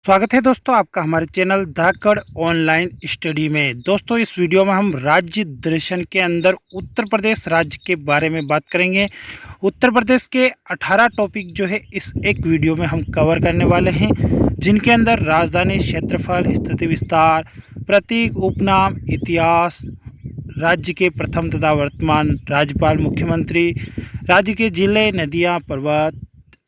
स्वागत है दोस्तों आपका हमारे चैनल धाकड़ ऑनलाइन स्टडी में। दोस्तों इस वीडियो में हम राज्य दर्शन के अंदर उत्तर प्रदेश राज्य के बारे में बात करेंगे। उत्तर प्रदेश के 18 टॉपिक जो है इस एक वीडियो में हम कवर करने वाले हैं, जिनके अंदर राजधानी, क्षेत्रफल, स्थिति विस्तार, प्रतीक, उपनाम, इतिहास, राज्य के प्रथम तथा वर्तमान राज्यपाल, मुख्यमंत्री, राज्य के जिले, नदियाँ, पर्वत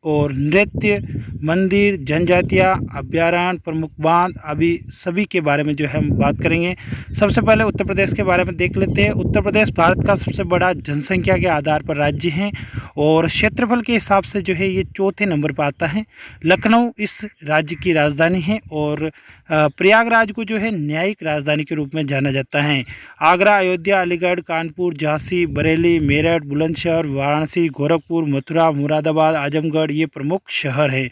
और नृत्य, मंदिर, जनजातियाँ, अभ्यारण्य, प्रमुख बांध, अभी सभी के बारे में जो है हम बात करेंगे। सबसे पहले उत्तर प्रदेश के बारे में देख लेते हैं। उत्तर प्रदेश भारत का सबसे बड़ा जनसंख्या के आधार पर राज्य है और क्षेत्रफल के हिसाब से जो है ये चौथे नंबर पर आता है। लखनऊ इस राज्य की राजधानी है और प्रयागराज को जो है न्यायिक राजधानी के रूप में जाना जाता है। आगरा, अयोध्या, अलीगढ़, कानपुर, झांसी, बरेली, मेरठ, बुलंदशहर, वाराणसी, गोरखपुर, मथुरा, मुरादाबाद, आजमगढ़ ये प्रमुख शहर हैं।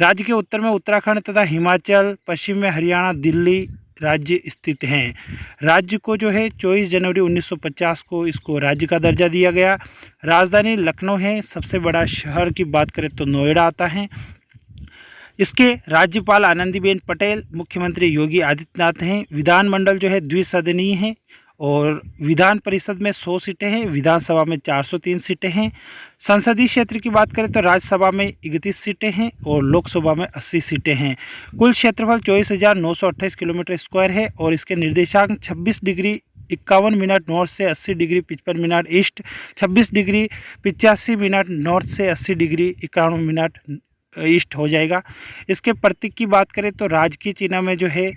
राज्य के उत्तर में उत्तराखंड तथा हिमाचल, पश्चिम में हरियाणा, दिल्ली राज्य स्थित हैं। राज्य को जो है 24 जनवरी 1950 को इसको राज्य का दर्जा दिया गया। राजधानी लखनऊ है। सबसे बड़ा शहर की बात करें तो नोएडा आता है। इसके राज्यपाल आनंदीबेन पटेल, मुख्यमंत्री योगी आदित्यनाथ हैं। विधानमंडल जो है द्विसदनीय है और विधान परिषद में 100 सीटें हैं, विधानसभा में 403 सीटें हैं। संसदीय क्षेत्र की बात करें तो राज्यसभा में 31 सीटें हैं और लोकसभा में 80 सीटें हैं। कुल क्षेत्रफल 24,928 किलोमीटर स्क्वायर है और इसके निर्देशांक 26 डिग्री 51 मिनट नॉर्थ से 80 degree 55 minute east, 26 degree 85 minute north से 80 डिग्री 91 मिनट ईस्ट हो जाएगा। इसके प्रतीक की बात करें तो राजकीय चिन्ह में जो है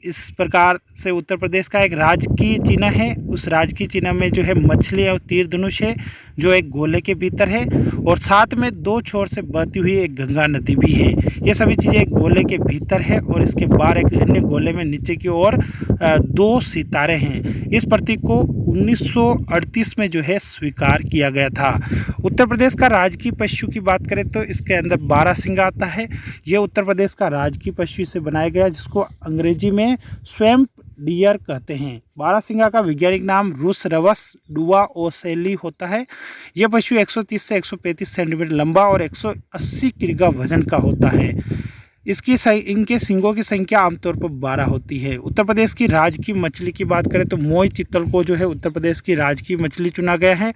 इस प्रकार से उत्तर प्रदेश का एक राजकीय चिन्ह है। उस राजकीय चिन्ह में जो है मछली और तीर धनुष है जो एक गोले के भीतर है और साथ में दो छोर से बहती हुई एक गंगा नदी भी है। ये सभी चीज़ें एक गोले के भीतर है और इसके बाहर एक अन्य गोले में नीचे की ओर दो सितारे हैं। इस प्रतीक को 1938 में जो है स्वीकार किया गया था। उत्तर प्रदेश का राजकीय पशु की बात करें तो इसके अंदर बारहसिंगा आता है। ये उत्तर प्रदेश का राजकीय पशु से बनाया गया, जिसको अंग्रेजी में स्वैम्प डियर कहते हैं। बारहसिंगा का वैज्ञानिक नाम रूस रवस डुआ ओसेली होता है। यह पशु 130 से 135 सेंटीमीटर लंबा और 180 किलोग्राम वजन का होता है। इनके सींगों की संख्या आमतौर पर 12 होती है। उत्तर प्रदेश की राजकीय मछली की बात करें तो मोई चीतल को जो है उत्तर प्रदेश की राजकीय मछली चुना गया है,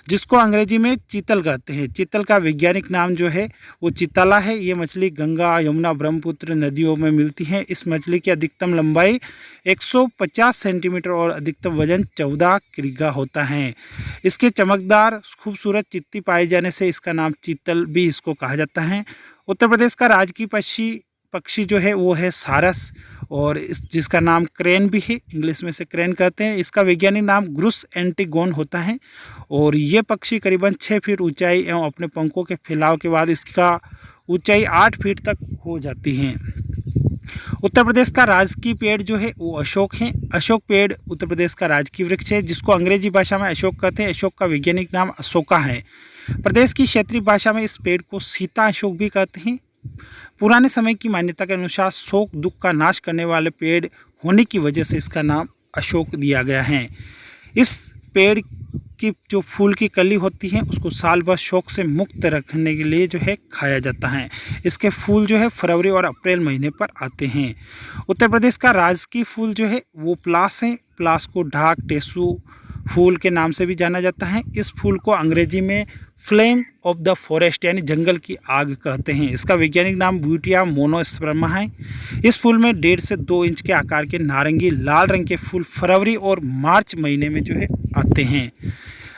जिसको अंग्रेजी में चीतल कहते हैं। चीतल का वैज्ञानिक नाम जो है वो चिताला है। ये मछली गंगा, यमुना, ब्रह्मपुत्र नदियों में मिलती है। इस मछली की अधिकतम लंबाई 150 सेंटीमीटर और अधिकतम वजन 14 किलोग्राम होता है। इसके चमकदार खूबसूरत चित्ती पाए जाने से इसका नाम चीतल भी इसको कहा जाता है। उत्तर प्रदेश का राजकीय पक्षी जो है वो है सारस और जिसका नाम क्रेन भी है, इंग्लिश में से क्रेन कहते हैं। इसका वैज्ञानिक नाम ग्रुस एंटिगोन होता है और ये पक्षी करीबन 6 फीट ऊंचाई एवं अपने पंखों के फैलाव के बाद इसका ऊंचाई 8 फीट तक हो जाती है। उत्तर प्रदेश का राजकीय पेड़ जो है वो अशोक है। अशोक पेड़ उत्तर प्रदेश का राजकीय वृक्ष है, जिसको अंग्रेजी भाषा में अशोक कहते हैं। अशोक का वैज्ञानिक नाम अशोका है। प्रदेश की क्षेत्रीय भाषा में इस पेड़ को सीता अशोक भी कहते हैं। पुराने समय की मान्यता के अनुसार शोक दुख का नाश करने वाले पेड़ होने की वजह से इसका नाम अशोक दिया गया है। इस पेड़ की जो फूल की कली होती है उसको साल भर शोक से मुक्त रखने के लिए जो है खाया जाता है। इसके फूल जो है फरवरी और अप्रैल महीने पर आते हैं। उत्तर प्रदेश का राजकीय फूल जो है वो प्लास है। प्लास को ढाक टेसू फूल के नाम से भी जाना जाता है। इस फूल को अंग्रेजी में फ्लेम ऑफ द फॉरेस्ट यानी जंगल की आग कहते हैं। इसका वैज्ञानिक नाम ब्यूटिया मोनोस्पर्मा है। इस फूल में 1.5 से 2 इंच के आकार के नारंगी लाल रंग के फूल फरवरी और मार्च महीने में जो है आते हैं।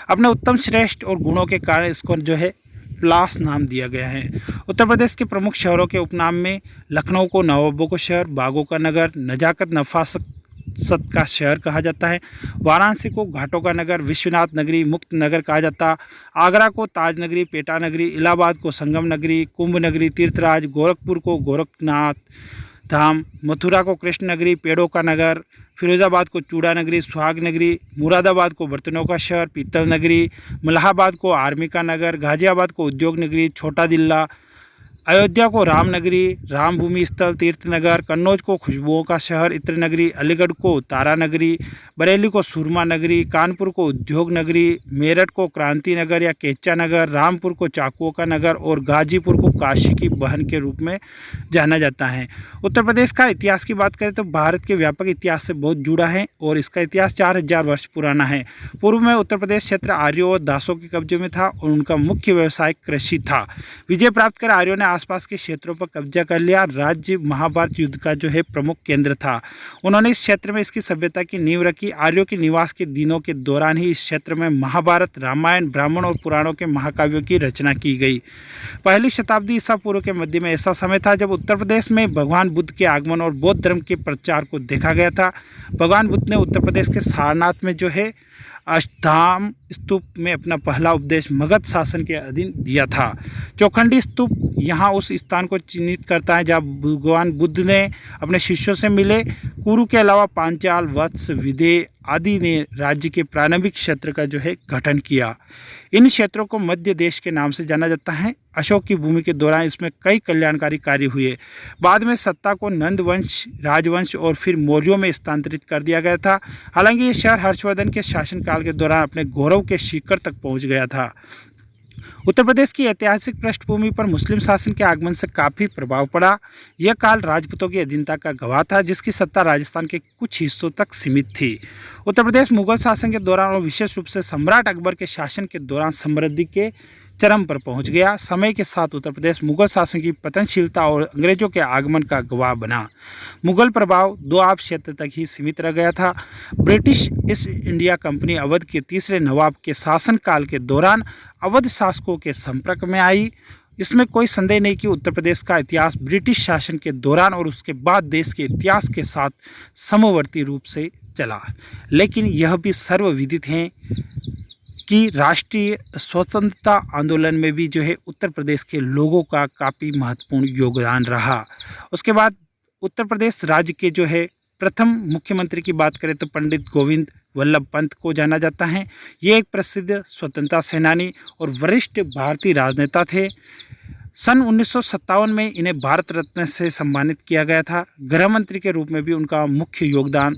अपने उत्तम श्रेष्ठ और गुणों के कारण इसको जो है प्लास नाम दिया गया है। उत्तर प्रदेश के प्रमुख शहरों के उपनाम में लखनऊ को नवाबों का शहर, बागों का नगर, नजाकत नफासत का शहर कहा जाता है। वाराणसी को घाटों का नगर, विश्वनाथ नगरी, मुक्त नगर कहा जाता। आगरा को ताज नगरी, पेटा नगरी, इलाहाबाद को संगम नगरी, कुंभ नगरी, तीर्थराज, गोरखपुर को गोरखनाथ धाम, मथुरा को कृष्ण नगरी, पेड़ों का नगर, फिरोजाबाद को चूड़ा नगरी, सुहाग नगरी, मुरादाबाद को बर्तनों का शहर, पीतल नगरी, मलाहाबाद को आर्मी का नगर, गाजियाबाद को उद्योग नगरी, छोटा दिल्ला, अयोध्या को रामनगरी, रामभूमि स्थल, तीर्थनगर, कन्नौज को खुशबुओं का शहर, इत्र नगरी, अलीगढ़ को तारा नगरी, बरेली को सुरमा नगरी, कानपुर को उद्योग नगरी, मेरठ को क्रांति नगर या केच्चा नगर, रामपुर को चाकुओं का नगर और गाजीपुर को काशी की बहन के रूप में जाना जाता है। उत्तर प्रदेश का इतिहास की बात करें तो भारत के व्यापक इतिहास से बहुत जुड़ा है और इसका इतिहास 4000 वर्ष पुराना है। पूर्व में उत्तर प्रदेश क्षेत्र आर्यों और दासों के कब्जे में था और उनका मुख्य व्यवसाय कृषि था। विजय प्राप्त कर आर्यों ने आसपास के क्षेत्रों पर कब्जा कर लिया। राज्य महाभारत युद्ध का जो है प्रमुख केंद्र था। उन्होंने इस क्षेत्र में इसकी सभ्यता की नींव रखी। आर्यों के निवास के दिनों के दौरान ही इस क्षेत्र में महाभारत, रामायण, ब्राह्मण और पुराणों के महाकाव्यों की रचना की गई। पहली शताब्दी ईसा पूर्व के मध्य में ऐसा समय था जब उत्तर प्रदेश में भगवान बुद्ध के आगमन और बौद्ध धर्म के प्रचार को देखा गया था। भगवान बुद्ध ने उत्तर प्रदेश के सारनाथ में जो है अष्टधाम स्तूप में अपना पहला उपदेश मगध शासन के अधीन दिया था। चौखंडी स्तूप यहाँ उस स्थान को चिन्हित करता है जहाँ भगवान बुद्ध ने अपने शिष्यों से मिले। कुरु के अलावा पांचाल, वत्स, विदेह आदि ने राज्य के प्रारंभिक क्षेत्र का जो है गठन किया। इन क्षेत्रों को मध्य देश के नाम से जाना जाता है। अशोक की भूमि के दौरान इसमें कई कल्याणकारी कार्य हुए। बाद में सत्ता को नंद वंश, राजवंश और फिर मौर्यों में स्थानांतरित कर दिया गया था। हालांकि ये शहर हर्षवर्धन के शासनकाल के दौरान अपने गौरव के शिखर तक पहुंच गया था। उत्तर प्रदेश की ऐतिहासिक पृष्ठभूमि पर मुस्लिम शासन के आगमन से काफ़ी प्रभाव पड़ा। यह काल राजपूतों की अधीनता का गवाह था, जिसकी सत्ता राजस्थान के कुछ हिस्सों तक सीमित थी। उत्तर प्रदेश मुगल शासन के दौरान और विशेष रूप से सम्राट अकबर के शासन के दौरान समृद्धि के चरम पर पहुंच गया। समय के साथ उत्तर प्रदेश मुगल शासन की पतनशीलता और अंग्रेजों के आगमन का गवाह बना। मुगल प्रभाव दोआब क्षेत्र तक ही सीमित रह गया था। British east India company Awadh के तीसरे नवाब के शासनकाल के दौरान अवध शासकों के संपर्क में आई। इसमें कोई संदेह नहीं कि उत्तर प्रदेश का इतिहास ब्रिटिश शासन के दौरान और उसके बाद देश के इतिहास के साथ समवर्ती रूप से चला। लेकिन यह भी सर्वविदित है कि राष्ट्रीय स्वतंत्रता आंदोलन में भी जो है उत्तर प्रदेश के लोगों का काफ़ी महत्वपूर्ण योगदान रहा। उसके बाद उत्तर प्रदेश राज्य के जो है प्रथम मुख्यमंत्री की बात करें तो पंडित गोविंद वल्लभ पंत को जाना जाता है। ये एक प्रसिद्ध स्वतंत्रता सेनानी और वरिष्ठ भारतीय राजनेता थे। सन 1957 में इन्हें भारत रत्न से सम्मानित किया गया था। गृह मंत्री के रूप में भी उनका मुख्य योगदान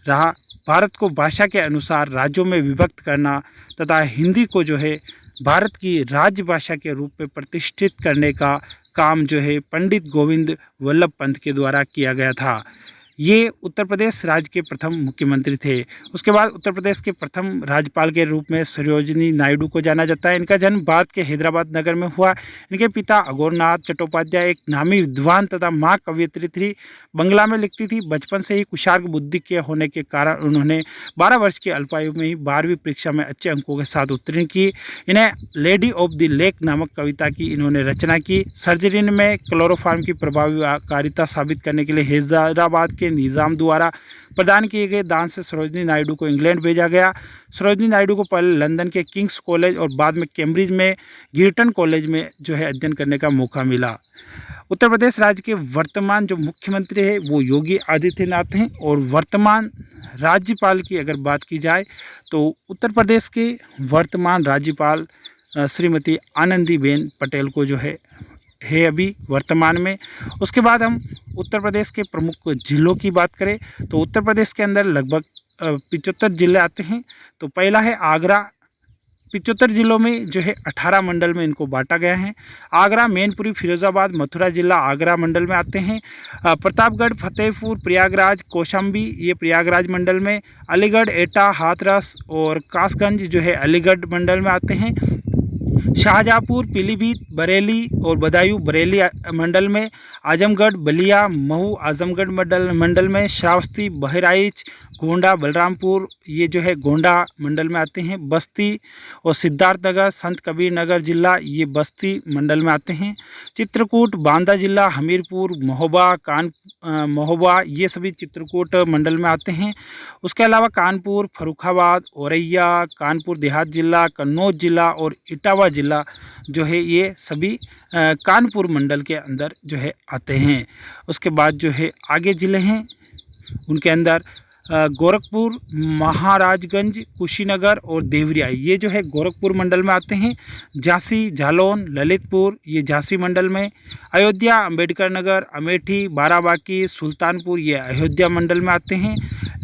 रहा। भारत को भाषा के अनुसार राज्यों में विभक्त करना तथा हिंदी को जो है भारत की राज्य भाषा के रूप में प्रतिष्ठित करने का काम जो है पंडित गोविंद वल्लभ पंत के द्वारा किया गया था। ये उत्तर प्रदेश राज्य के प्रथम मुख्यमंत्री थे। उसके बाद उत्तर प्रदेश के प्रथम राज्यपाल के रूप में सरोजिनी नायडू को जाना जाता है। इनका जन्म भारत के हैदराबाद नगर में हुआ। इनके पिता अघोरनाथ चट्टोपाध्याय एक नामी विद्वान तथा माँ कवयित्री थी। बंगला में लिखती थी। बचपन से ही कुशार्ग बुद्धि के होने के कारण उन्होंने 12 वर्ष की अल्पायु में ही 12वीं परीक्षा में अच्छे अंकों के साथ उत्तीर्ण की। इन्हें लेडी ऑफ द लेक नामक कविता की इन्होंने रचना की। सर्जरी में क्लोरोफार्म की प्रभावकारिता साबित करने के लिए हैदराबाद निजाम द्वारा प्रदान किए गए दान से सरोजिनी नायडू को इंग्लैंड भेजा गया। सरोजिनी नायडू को पहले लंदन के किंग्स कॉलेज और बाद में कैम्ब्रिज में गिरटन कॉलेज में जो है अध्ययन करने का मौका मिला। उत्तर प्रदेश राज्य के वर्तमान जो मुख्यमंत्री है वो योगी आदित्यनाथ हैं और वर्तमान राज्यपाल की अगर बात की जाए तो उत्तर प्रदेश के वर्तमान राज्यपाल श्रीमती आनंदीबेन पटेल को जो है अभी वर्तमान में। उसके बाद हम उत्तर प्रदेश के प्रमुख जिलों की बात करें तो उत्तर प्रदेश के अंदर लगभग 75 जिले आते हैं। तो पहला है आगरा। 75 जिलों में जो है 18 मंडल में इनको बांटा गया है। आगरा, मैनपुरी, फिरोजाबाद, मथुरा जिला आगरा मंडल में आते हैं। प्रतापगढ़, फतेहपुर, प्रयागराज, कौशाम्बी ये प्रयागराज मंडल में। अलीगढ़, एटा, हाथरस और कासगंज जो है अलीगढ़ मंडल में आते हैं। शाहजहाँपुर, पीलीभीत, बरेली और बदायूं बरेली मंडल में। आजमगढ़, बलिया, महू आजमगढ़ मंडल में। श्रावस्ती, बहराइच, गोंडा, बलरामपुर ये जो है गोंडा मंडल में आते हैं। बस्ती और सिद्धार्थनगर, संत कबीर नगर जिला ये बस्ती मंडल में आते हैं। चित्रकूट, बांदा जिला, हमीरपुर, महोबा ये सभी चित्रकूट मंडल में आते हैं। उसके अलावा कानपुर, फर्रुखाबाद, औरैया, कानपुर देहात जिला, कन्नौज जिला और इटावा जिला जो है ये सभी कानपुर मंडल के अंदर जो है आते हैं। उसके बाद जो है आगे ज़िले हैं उनके अंदर गोरखपुर, महाराजगंज, कुशीनगर और देवरिया ये जो है गोरखपुर मंडल में आते हैं। झांसी, जालौन, ललितपुर ये झांसी मंडल में। अयोध्या, अंबेडकर नगर, अमेठी, बाराबांकी, सुल्तानपुर ये अयोध्या मंडल में आते हैं।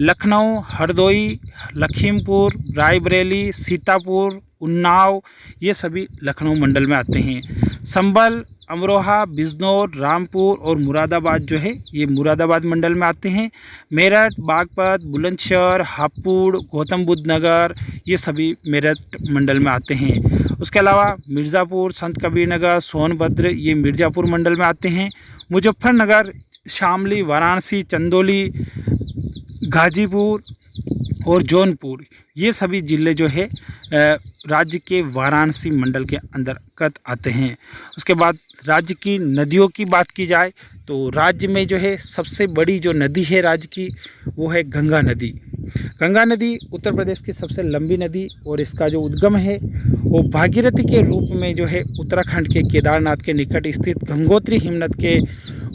लखनऊ, हरदोई, लखीमपुर, रायबरेली, सीतापुर, उन्नाव ये सभी लखनऊ मंडल में आते हैं। संभल, अमरोहा, बिजनौर, रामपुर और मुरादाबाद जो है ये मुरादाबाद मंडल में आते हैं। मेरठ, बागपत, बुलंदशहर, हापुड़, गौतम बुद्ध नगर ये सभी मेरठ मंडल में आते हैं। उसके अलावा मिर्ज़ापुर, संत कबीर नगर, सोनभद्र ये मिर्ज़ापुर मंडल में आते हैं। मुजफ्फरनगर, शामली, वाराणसी, चंदौली, गाजीपुर और जौनपुर ये सभी ज़िले जो है राज्य के वाराणसी मंडल के अंतर्गत आते हैं। उसके बाद राज्य की नदियों की बात की जाए तो राज्य में जो है सबसे बड़ी जो नदी है राज्य की वो है गंगा नदी। गंगा नदी उत्तर प्रदेश की सबसे लंबी नदी और इसका जो उद्गम है वो भागीरथी के रूप में जो है उत्तराखंड के केदारनाथ के निकट स्थित गंगोत्री हिमनद के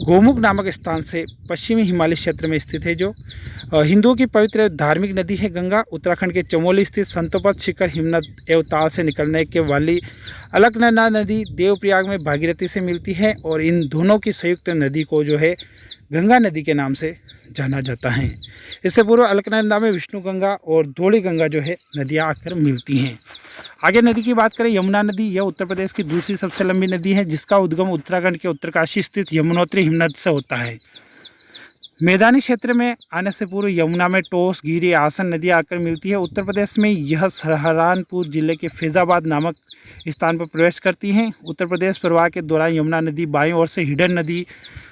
गोमुख नामक स्थान से पश्चिमी हिमालय क्षेत्र में स्थित है। जो हिंदुओं की पवित्र धार्मिक नदी है गंगा। उत्तराखंड के चमोली स्थित संतोपद शिखर हिमनद एवं ताल से निकलने के वाली अलकनंदा नदी देवप्रयाग में भागीरथी से मिलती है और इन दोनों की संयुक्त नदी को जो है गंगा नदी के नाम से जाना जाता है। इससे पूर्व अलकनंदा में विष्णु गंगा और धौली गंगा जो है नदियाँ आकर मिलती हैं। आगे नदी की बात करें, यमुना नदी यह उत्तर प्रदेश की दूसरी सबसे लंबी नदी है जिसका उद्गम उत्तराखंड के उत्तरकाशी स्थित यमुनोत्री हिमनद से होता है। मैदानी क्षेत्र में आने से पूर्व यमुना में टोस, गिरी, आसन नदियाँ आकर मिलती है। उत्तर प्रदेश में यह सहारनपुर जिले के फैजाबाद नामक स्थान पर प्रवेश करती हैं। उत्तर प्रदेश प्रवाह के दौरान यमुना नदी बाईं ओर से हिडन नदी,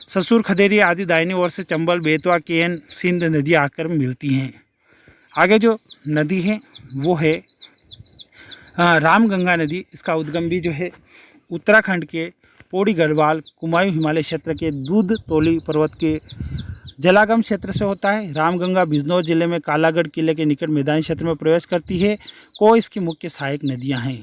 ससुर, खदेरी आदि दाहिनी ओर से चंबल, बेतवा, केन, सिंध नदियाँ आकर मिलती हैं। आगे जो नदी है वो है रामगंगा नदी। इसका उद्गम भी जो है उत्तराखंड के पौड़ी गढ़वाल, कुमायूं हिमालय क्षेत्र के दूध तोली पर्वत के जलागम क्षेत्र से होता है। रामगंगा बिजनौर जिले में कालागढ़ किले के निकट मैदानी क्षेत्र में प्रवेश करती है। को इसकी मुख्य सहायक नदियां हैं।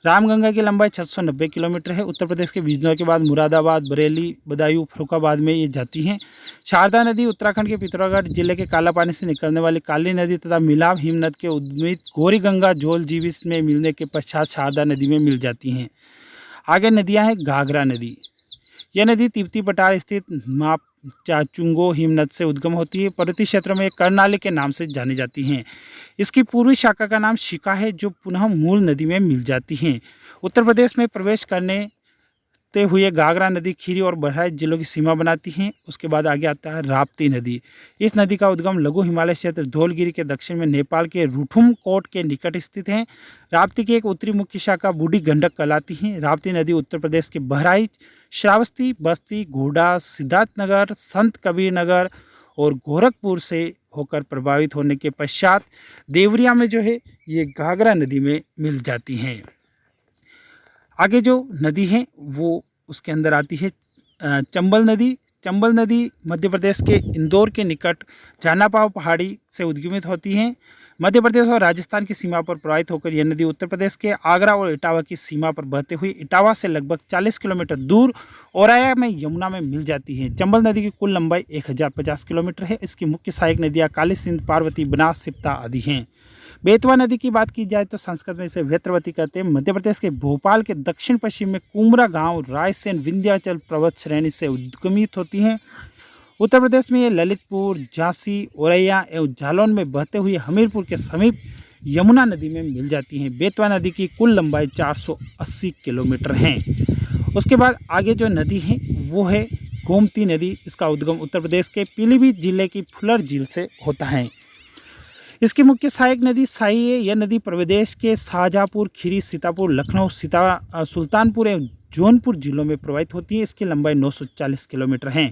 रामगंगा की लंबाई 690 किलोमीटर है। उत्तर प्रदेश के बिजनौर के बाद मुरादाबाद, बरेली, बदायूं, फरुखाबाद में ये जाती हैं। शारदा नदी उत्तराखंड के पिथौरागढ़ जिले के कालापानी से निकलने वाली काली नदी तथा मिलाप हिमनद के उद्गमित गौरी गंगा झोल जीविस में मिलने के पश्चात शारदा नदी में मिल जाती हैं। आगे नदियाँ हैं घाघरा नदी। यह नदी तिब्बती पठार स्थित माप चाचुंगो हिमनद से उद्गम होती है। पर्वतीय क्षेत्र में कर्नाली के नाम से जानी जाती हैं। इसकी पूर्वी शाखा का नाम शिका है जो पुनः मूल नदी में मिल जाती हैं। उत्तर प्रदेश में प्रवेश करने हुए घाघरा नदी खीरी और बहराइच जिलों की सीमा बनाती हैं। उसके बाद आगे आता है राप्ती नदी। इस नदी का उद्गम लघु हिमालय क्षेत्र धौलगिरी के दक्षिण में नेपाल के रूठुम कोट के निकट स्थित है। राप्ती की एक उत्तरी मुख्य शाखा बूढ़ी गंडक कहलाती है। राप्ती नदी उत्तर प्रदेश के बहराइच, श्रावस्ती, बस्ती, घोड़ा, सिद्धार्थनगर, संत कबीर नगर और गोरखपुर से होकर प्रभावित होने के पश्चात देवरिया में जो है ये घाघरा नदी में मिल जाती हैं। आगे जो नदी है वो उसके अंदर आती है चंबल नदी। चंबल नदी मध्य प्रदेश के इंदौर के निकट जानापाव पहाड़ी से उद्गमित होती है। मध्य प्रदेश और राजस्थान की सीमा पर प्रवाहित होकर यह नदी उत्तर प्रदेश के आगरा और इटावा की सीमा पर बहते हुए इटावा से लगभग 40 किलोमीटर दूर औराया में यमुना में मिल जाती है। चंबल नदी की कुल लंबाई 1050 किलोमीटर है। इसकी मुख्य सहायक नदियाँ काली सिंध, पार्वती, बनास, सिप्ता आदि हैं। बेतवा नदी की बात की जाए तो संस्कृत में इसे वेत्रवती कहते हैं। मध्य प्रदेश के भोपाल के दक्षिण पश्चिम में कुमरा गांव रायसेन विंध्याचल पर्वत श्रेणी से उद्गमित होती हैं। उत्तर प्रदेश में ये ललितपुर, झांसी, औरैया एवं जालौन में बहते हुए हमीरपुर के समीप यमुना नदी में मिल जाती हैं। बेतवा नदी की कुल लंबाई 480 किलोमीटर है। उसके बाद आगे जो नदी है वो है गोमती नदी। इसका उद्गम उत्तर प्रदेश के पीलीभीत जिले की फुलर झील से होता है। इसकी मुख्य सहायक नदी साई है। यह नदी प्रदेश के शाहजहाँपुर, खीरी, सीतापुर, लखनऊ, सुल्तानपुर एवं जौनपुर जिलों में प्रवाहित होती है। इसकी लंबाई 940 किलोमीटर है।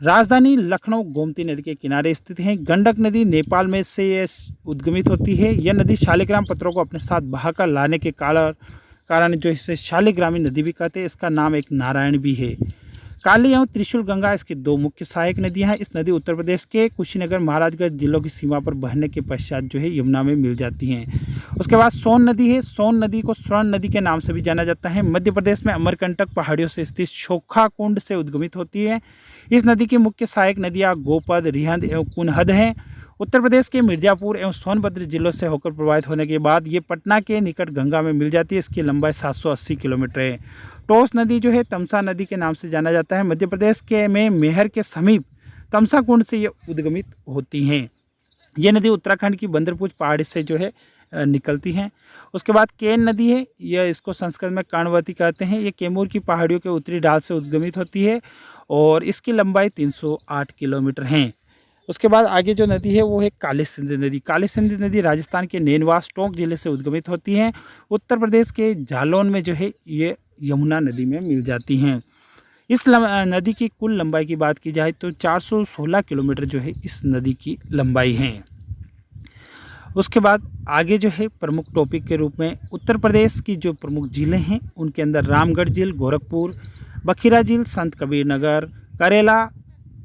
राजधानी लखनऊ गोमती नदी के किनारे स्थित है। गंडक नदी नेपाल में से ये उद्गमित होती है। यह नदी शालिग्राम पत्थरों को अपने साथ बहाकर लाने के कारण जो इसे शालिग्रामी नदी भी कहते हैं। इसका नाम एक नारायण भी है। काली एवं त्रिशूल गंगा इसकी दो मुख्य सहायक नदियां हैं। इस नदी उत्तर प्रदेश के कुशीनगर, महाराजगंज जिलों की सीमा पर बहने के पश्चात जो है यमुना में मिल जाती हैं। उसके बाद सोन नदी है। सोन नदी को स्वर्ण नदी के नाम से भी जाना जाता है। मध्य प्रदेश में अमरकंटक पहाड़ियों से स्थित शोखा कुंड से उद्गमित होती है। इस नदी की मुख्य सहायक नदियाँ गोपद, रिहंद एवं कुनहद हैं। उत्तर प्रदेश के मिर्ज़ापुर एवं सोनभद्र जिलों से होकर प्रवाहित होने के बाद ये पटना के निकट गंगा में मिल जाती है। इसकी लंबाई 780 किलोमीटर है। टोस नदी जो है तमसा नदी के नाम से जाना जाता है। मध्य प्रदेश के में मेहर के समीप तमसा कुंड से ये उद्गमित होती हैं। ये नदी उत्तराखंड की बंदरपूछ पहाड़ी से जो है निकलती हैं। उसके बाद केन नदी है, यह इसको संस्कृत में कर्णवती कहते हैं। ये कैमूर की पहाड़ियों के उत्तरी ढाल से उद्गमित होती है और इसकी लंबाई 308 किलोमीटर है। उसके बाद आगे जो नदी है वो है काली सिंध नदी। काली सिंध नदी राजस्थान के नेनवास टोंक जिले से उद्गमित होती है। उत्तर प्रदेश के जालौन में जो है ये यमुना नदी में मिल जाती हैं। इस नदी की कुल लंबाई की बात की जाए तो 416 किलोमीटर जो है इस नदी की लंबाई है। उसके बाद आगे जो है प्रमुख टॉपिक के रूप में उत्तर प्रदेश की जो प्रमुख झीलें हैं उनके अंदर रामगढ़ झील, गोरखपुर, बखीरा झील, संत कबीर नगर, करेला,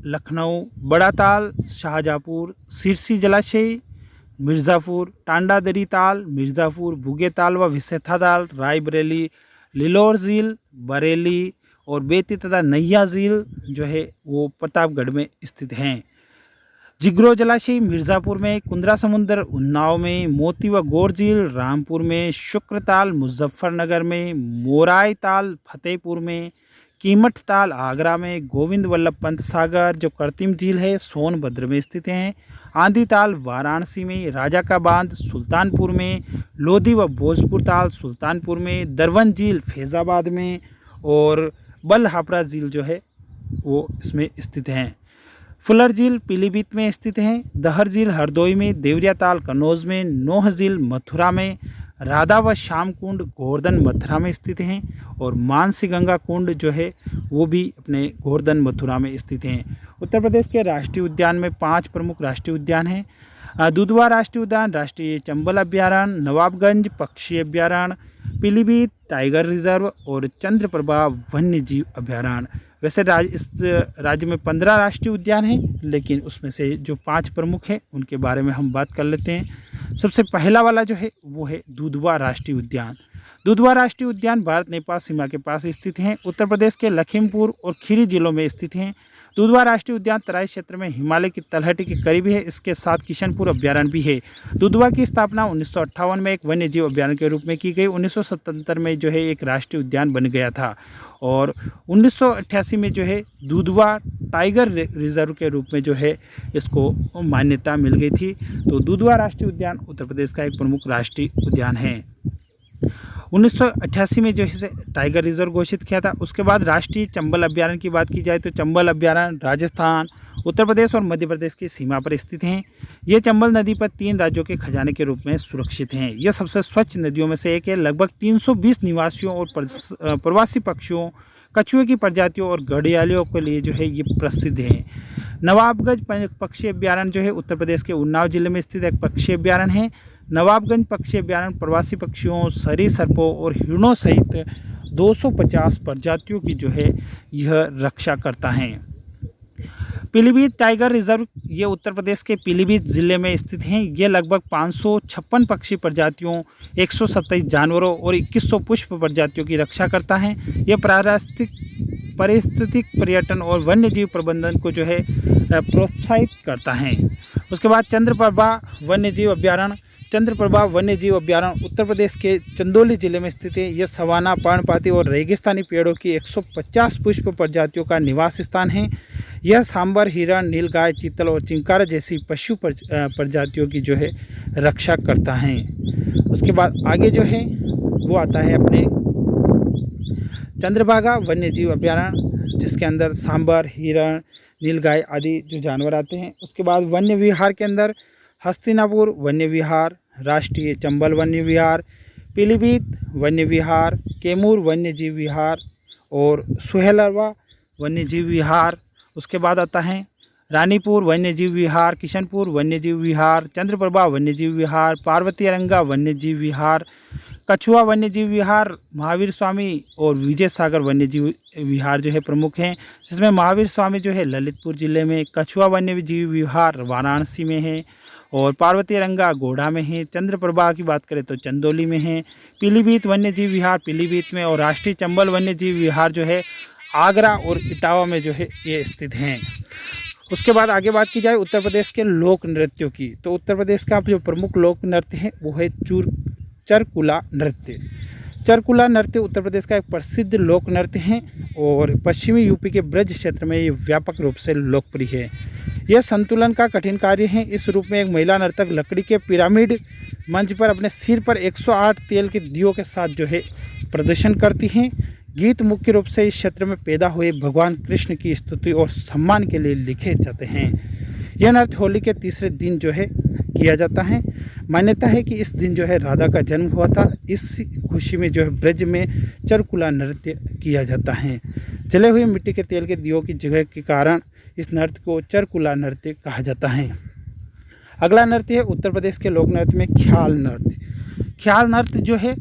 लखनऊ, बड़ा ताल, शाहजहाँपुर, सिरसी जलाशय, मिर्ज़ापुर, टांडा दरी ताल, मिर्ज़ापुर, बुगे ताल व विसेथा ताल, रायबरेली, लिलोर झील, बरेली और बेती तथा नैया झील जो है वो प्रतापगढ़ में स्थित हैं। जिग्रो जलाशय मिर्ज़ापुर में, कुंद्रा समुंदर उन्नाव में, मोती व गौर झील रामपुर में, शुक्र ताल मुजफ्फरनगर में, मोराई ताल फतेहपुर में, कीमठ ताल आगरा में, गोविंद वल्लभ पंत सागर जो कृत्रिम झील है सोनभद्र में स्थित हैं, आंधी ताल वाराणसी में, राजा का बांध सुल्तानपुर में, लोधी व भोजपुर ताल सुल्तानपुर में, दरवन झील फैज़ाबाद में और बलहापरा झील जो है वो इसमें स्थित हैं। फुलर झील पीलीभीत में स्थित हैं। दहर झील हरदोई में, देवरिया ताल कन्नौज में, नोह झील मथुरा में, राधा व श्याम कुंड गोवर्धन मथुरा में स्थित हैं और मानसी गंगा कुंड जो है वो भी अपने गोवर्धन मथुरा में स्थित हैं। उत्तर प्रदेश के राष्ट्रीय उद्यान में 5 प्रमुख राष्ट्रीय उद्यान हैं। दुधवा राष्ट्रीय उद्यान, राष्ट्रीय चंबल अभ्यारण्य, नवाबगंज पक्षी अभ्यारण्य, पीलीभीत टाइगर रिजर्व और चंद्रप्रभा वन्य जीव अभ्यारण्य। वैसे इस राज्य में 15 राष्ट्रीय उद्यान हैं, लेकिन उसमें से जो 5 प्रमुख हैं उनके बारे में हम बात कर लेते हैं। सबसे पहला वाला जो है वो है दुधवा राष्ट्रीय उद्यान। दुधवा राष्ट्रीय उद्यान भारत नेपाल सीमा के पास स्थित हैं। उत्तर प्रदेश के लखीमपुर और खीरी जिलों में स्थित हैं। दुधवा राष्ट्रीय उद्यान तराई क्षेत्र में हिमालय की तलहटी के करीब है। इसके साथ किशनपुर अभ्यारण्य भी है। दुधवा की स्थापना 1958 में एक वन्य जीव अभ्यारण्य के रूप में की गई। 1977 में जो है एक राष्ट्रीय उद्यान बन गया था और 1988 में जो है दुधवा टाइगर रिजर्व के रूप में जो है इसको मान्यता मिल गई थी। तो दुधवा राष्ट्रीय उद्यान उत्तर प्रदेश का एक प्रमुख राष्ट्रीय उद्यान है। 1988 में जो है टाइगर रिजर्व घोषित किया था। उसके बाद राष्ट्रीय चंबल अभ्यारण्य की बात की जाए तो चंबल अभ्यारण्य राजस्थान, उत्तर प्रदेश और मध्य प्रदेश की सीमा पर स्थित हैं। ये चंबल नदी पर 3 राज्यों के खजाने के रूप में सुरक्षित हैं। यह सबसे स्वच्छ नदियों में से एक है। लगभग 320 निवासियों और प्रवासी पक्षियों, कछुए की प्रजातियों और घड़ियालियों के लिए जो है ये प्रसिद्ध है। नवाबगंज पक्षी अभ्यारण्य जो है उत्तर प्रदेश के उन्नाव जिले में स्थित एक पक्षी अभ्यारण्य है। नवाबगंज पक्षी अभ्यारण्य प्रवासी पक्षियों, सरीसृपों और हिरणों सहित 250 प्रजातियों की जो है यह रक्षा करता है। पीलीभीत टाइगर रिजर्व ये उत्तर प्रदेश के पीलीभीत जिले में स्थित हैं। ये लगभग 556 पक्षी प्रजातियों, 127 जानवरों और 2100 पुष्प प्रजातियों की रक्षा करता है। ये पारिस्थितिक पर्यटन और वन्य जीव प्रबंधन को जो है प्रोत्साहित करता है। उसके बाद चंद्रप्रभा वन्य जीव अभ्यारण्य। चंद्रप्रभा वन्य जीव अभ्यारण्य उत्तर प्रदेश के चंदौली जिले में स्थित है। यह सवाना, पर्णपाती और रेगिस्तानी पेड़ों की 150 पुष्प प्रजातियों का निवास स्थान है। यह सांबर, हिरण, नीलगाय, चीतल और चिंकारा जैसी पशु प्रजातियों की जो है रक्षा करता है। उसके बाद आगे जो है वो आता है अपने चंद्रभागा वन्य जीव अभ्यारण्य, जिसके अंदर सांबर, हिरण, नीलगाय आदि जो जानवर आते हैं। उसके बाद वन्य विहार के अंदर हस्तिनापुर वन्य विहार, राष्ट्रीय चंबल वन्य विहार, पीलीभीत वन्य विहार, कैमूर वन्य जीव विहार और सुहेलरवा वन्य जीव विहार। उसके बाद आता है रानीपुर वन्य जीव विहार, किशनपुर वन्य जीव विहार, चंद्रप्रभा वन्य जीव विहार, पार्वती अरंगा वन्य जीव विहार, कछुआ वन्य जीव विहार, महावीर स्वामी और विजय सागर वन्य जीव विहार जो है प्रमुख हैं। जिसमें महावीर स्वामी जो है ललितपुर जिले में, कछुआ वन्य जीव विहार वाराणसी में है और पार्वती अरंगा गोढ़ा में है। चंद्रप्रभा की बात करें तो चंदौली में है। पीलीभीत वन्य जीव विहार पीलीभीत में और राष्ट्रीय चंबल वन्य जीव विहार जो है आगरा और इटावा में जो है ये स्थित हैं। उसके बाद आगे बात की जाए उत्तर प्रदेश के लोक नृत्यों की, तो उत्तर प्रदेश का जो प्रमुख लोक नृत्य है वो है चरकुला नृत्य। चरकुला नृत्य उत्तर प्रदेश का एक प्रसिद्ध लोक नृत्य है और पश्चिमी यूपी के ब्रज क्षेत्र में ये व्यापक रूप से लोकप्रिय है। यह संतुलन का कठिन कार्य है। इस रूप में एक महिला नर्तक लकड़ी के पिरामिड मंच पर अपने सिर पर 108 तेल के दियों के साथ जो है प्रदर्शन करती हैं। गीत मुख्य रूप से इस क्षेत्र में पैदा हुए भगवान कृष्ण की स्तुति और सम्मान के लिए लिखे जाते हैं। यह नृत्य होली के तीसरे दिन जो है किया जाता है। मान्यता है कि इस दिन जो है राधा का जन्म हुआ था। इस खुशी में जो है ब्रज में चरकुला नृत्य किया जाता है। जले हुए मिट्टी के तेल के दियों की जगह के कारण इस नृत्य को चरकुला नृत्य कहा जाता है। अगला नृत्य है उत्तर प्रदेश के लोक नृत्य में ख्याल नृत्य। ख्याल नृत्य जो है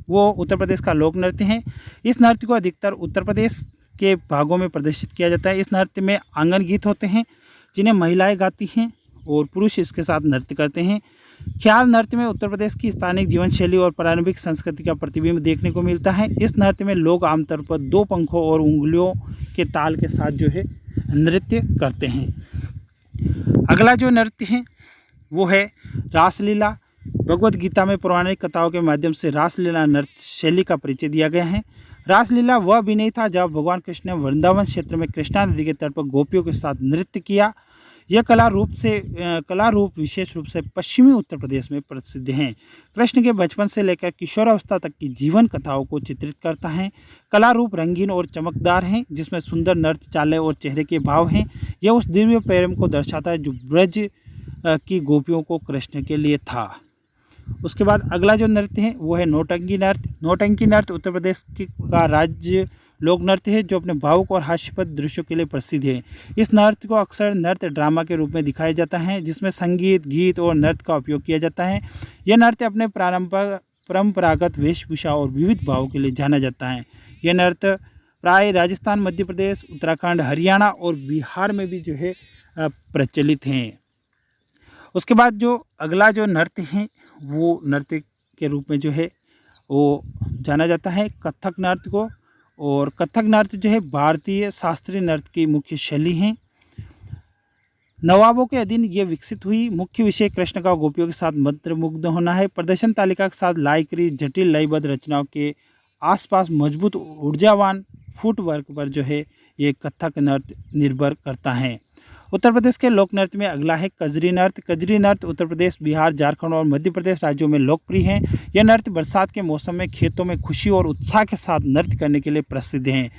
वो उत्तर प्रदेश का लोक नृत्य है। इस नृत्य को अधिकतर उत्तर प्रदेश के भागों में प्रदर्शित किया जाता है। इस नृत्य में आंगन गीत होते हैं जिन्हें महिलाएं गाती हैं और पुरुष इसके साथ नृत्य करते हैं। ख्याल नृत्य में उत्तर प्रदेश की स्थानीय जीवन शैली और प्रारंभिक संस्कृति का प्रतिबिंब देखने को मिलता है। इस नृत्य में लोग आमतौर पर 2 पंखों और उंगलियों के ताल के साथ जो है नृत्य करते हैं। अगला जो नृत्य है वो है रासलीला। भगवत गीता में पौराणिक कथाओं के माध्यम से रासलीला नृत्य शैली का परिचय दिया गया है। रासलीला वह अभिनय था जब भगवान कृष्ण ने वृंदावन क्षेत्र में कृष्णा नदी के तट पर गोपियों के साथ नृत्य किया। यह कला रूप विशेष रूप से पश्चिमी उत्तर प्रदेश में प्रसिद्ध हैं। कृष्ण के बचपन से लेकर किशोरावस्था तक की जीवन कथाओं को चित्रित करता है। कला रूप रंगीन और चमकदार हैं जिसमें सुंदर नृत्य चालें और चेहरे के भाव हैं। यह उस दिव्य प्रेम को दर्शाता है जो ब्रज की गोपियों को कृष्ण के लिए था। उसके बाद अगला जो नृत्य है वो है नौटंकी नृत्य। नौटंकी नृत्य उत्तर प्रदेश का राज्य लोक नृत्य है जो अपने भावुक और हास्यास्पद दृश्यों के लिए प्रसिद्ध है। इस नृत्य को अक्सर नृत्य ड्रामा के रूप में दिखाया जाता है जिसमें संगीत, गीत और नृत्य का उपयोग किया जाता है। यह नृत्य अपने परंपरागत वेशभूषा और विविध भावों के लिए जाना जाता है। यह नृत्य प्राय राजस्थान, मध्य प्रदेश, उत्तराखंड, हरियाणा और बिहार में भी जो है प्रचलित हैं। उसके बाद जो अगला जो नृत्य है वो नृत्य के रूप में जो है वो जाना जाता है कथक नृत्य को। और कथक नृत्य जो है भारतीय शास्त्रीय नृत्य की मुख्य शैली है। नवाबों के अधीन ये विकसित हुई। मुख्य विषय कृष्ण का गोपियों के साथ मंत्रमुग्ध होना है। प्रदर्शन तालिका के साथ लाइक्री जटिल लयबद्ध रचनाओं के आसपास मजबूत ऊर्जावान फुटवर्क पर जो है ये कथक नृत्य निर्भर करता है। उत्तर प्रदेश के लोक नृत्य में अगला है कजरी नृत्य। कजरी नृत्य उत्तर प्रदेश, बिहार, झारखंड और मध्य प्रदेश राज्यों में लोकप्रिय है। यह नृत्य बरसात के मौसम में खेतों में खुशी और उत्साह के साथ नृत्य करने के लिए प्रसिद्ध हैं।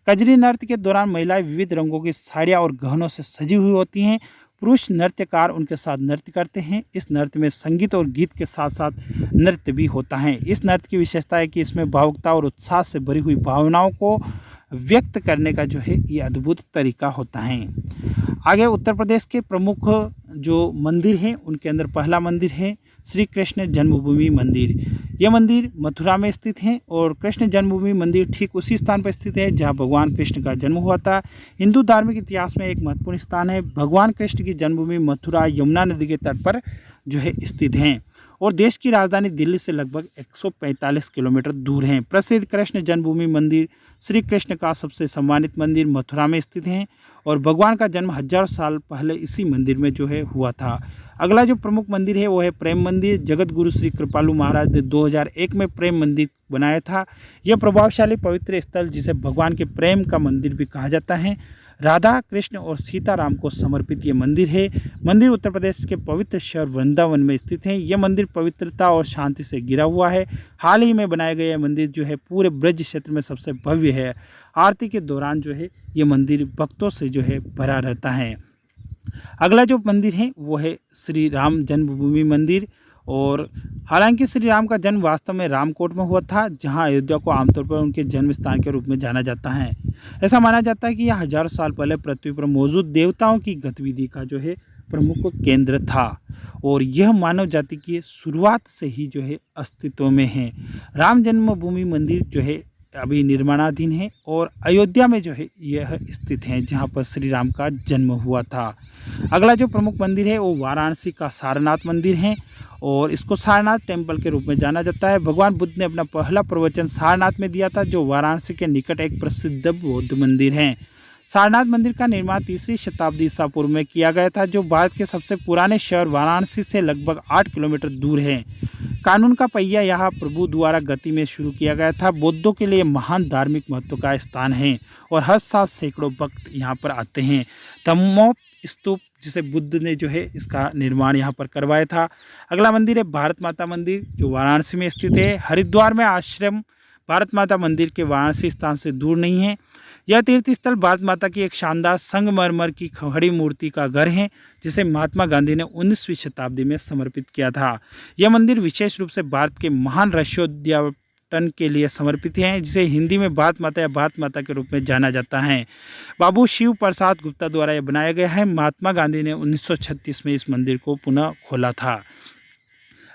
कजरी नृत्य के दौरान महिलाएं विविध रंगों की साड़ियाँ और गहनों से सजी हुई होती हैं। पुरुष नृत्यकार उनके साथ नृत्य करते हैं। इस नृत्य में संगीत और गीत के साथ साथ नृत्य भी होता है। इस नृत्य की विशेषता है कि इसमें भावुकता और उत्साह से भरी हुई भावनाओं को व्यक्त करने का जो है ये अद्भुत तरीका होता है। आगे उत्तर प्रदेश के प्रमुख जो मंदिर हैं उनके अंदर पहला मंदिर है श्री कृष्ण जन्मभूमि मंदिर। यह मंदिर मथुरा में स्थित है और कृष्ण जन्मभूमि मंदिर ठीक उसी स्थान पर स्थित है जहां भगवान कृष्ण का जन्म हुआ था। हिंदू धार्मिक इतिहास में एक महत्वपूर्ण स्थान है। भगवान कृष्ण की जन्मभूमि मथुरा यमुना नदी के तट पर जो है स्थित हैं और देश की राजधानी दिल्ली से लगभग 145 किलोमीटर दूर हैं। प्रसिद्ध कृष्ण जन्मभूमि मंदिर श्री कृष्ण का सबसे सम्मानित मंदिर मथुरा में स्थित है और भगवान का जन्म हजारों साल पहले इसी मंदिर में जो है हुआ था। अगला जो प्रमुख मंदिर है वो है प्रेम मंदिर। जगत गुरु श्री कृपालु महाराज ने 2001 में प्रेम मंदिर बनाया था। यह प्रभावशाली पवित्र स्थल जिसे भगवान के प्रेम का मंदिर भी कहा जाता है। राधा कृष्ण और सीताराम को समर्पित ये मंदिर है। मंदिर उत्तर प्रदेश के पवित्र शहर वृंदावन में स्थित है। यह मंदिर पवित्रता और शांति से घिरा हुआ है। हाल ही में बनाया गया मंदिर जो है पूरे ब्रज क्षेत्र में सबसे भव्य है। आरती के दौरान जो है ये मंदिर भक्तों से जो है भरा रहता है। अगला जो मंदिर है वो है श्री राम जन्मभूमि मंदिर और हालांकि श्री राम का जन्म वास्तव में रामकोट में हुआ था जहां अयोध्या को आमतौर पर उनके जन्म स्थान के रूप में जाना जाता है। ऐसा माना जाता है कि यह हजारों साल पहले पृथ्वी पर मौजूद देवताओं की गतिविधि का जो है प्रमुख केंद्र था और यह मानव जाति की शुरुआत से ही जो है अस्तित्व में है। राम जन्मभूमि मंदिर जो है अभी निर्माणाधीन है और अयोध्या में जो है यह स्थित है जहां पर श्री राम का जन्म हुआ था। अगला जो प्रमुख मंदिर है वो वाराणसी का सारनाथ मंदिर है और इसको सारनाथ टेम्पल के रूप में जाना जाता है। भगवान बुद्ध ने अपना पहला प्रवचन सारनाथ में दिया था जो वाराणसी के निकट एक प्रसिद्ध बौद्ध मंदिर है। सारनाथ मंदिर का निर्माण 3री शताब्दी ईसा पूर्व में किया गया था, जो भारत के सबसे पुराने शहर वाराणसी से लगभग 8 किलोमीटर दूर है। कानून का पहिया यहाँ प्रभु द्वारा गति में शुरू किया गया था। बौद्धों के लिए महान धार्मिक महत्व का स्थान है और हर साल सैकड़ों भक्त यहाँ पर आते हैं। धम्मोप स्तूप, जिसे बुद्ध ने जो है इसका निर्माण यहाँ पर करवाया था। अगला मंदिर है भारत माता मंदिर, जो वाराणसी में स्थित है। हरिद्वार में आश्रम भारत माता मंदिर के वाराणसी स्थान से दूर नहीं है। यह तीर्थ स्थल भारत माता की एक शानदार संगमरमर की खड़ी मूर्ति का घर है, जिसे महात्मा गांधी ने 19वीं शताब्दी में समर्पित किया था। यह मंदिर विशेष रूप से भारत के महान रक्षोद्याटन के लिए समर्पित है, जिसे हिंदी में भारत माता या भारत माता के रूप में जाना जाता है। बाबू शिव प्रसाद गुप्ता द्वारा यह बनाया गया है। महात्मा गांधी ने 1936 में इस मंदिर को पुनः खोला था।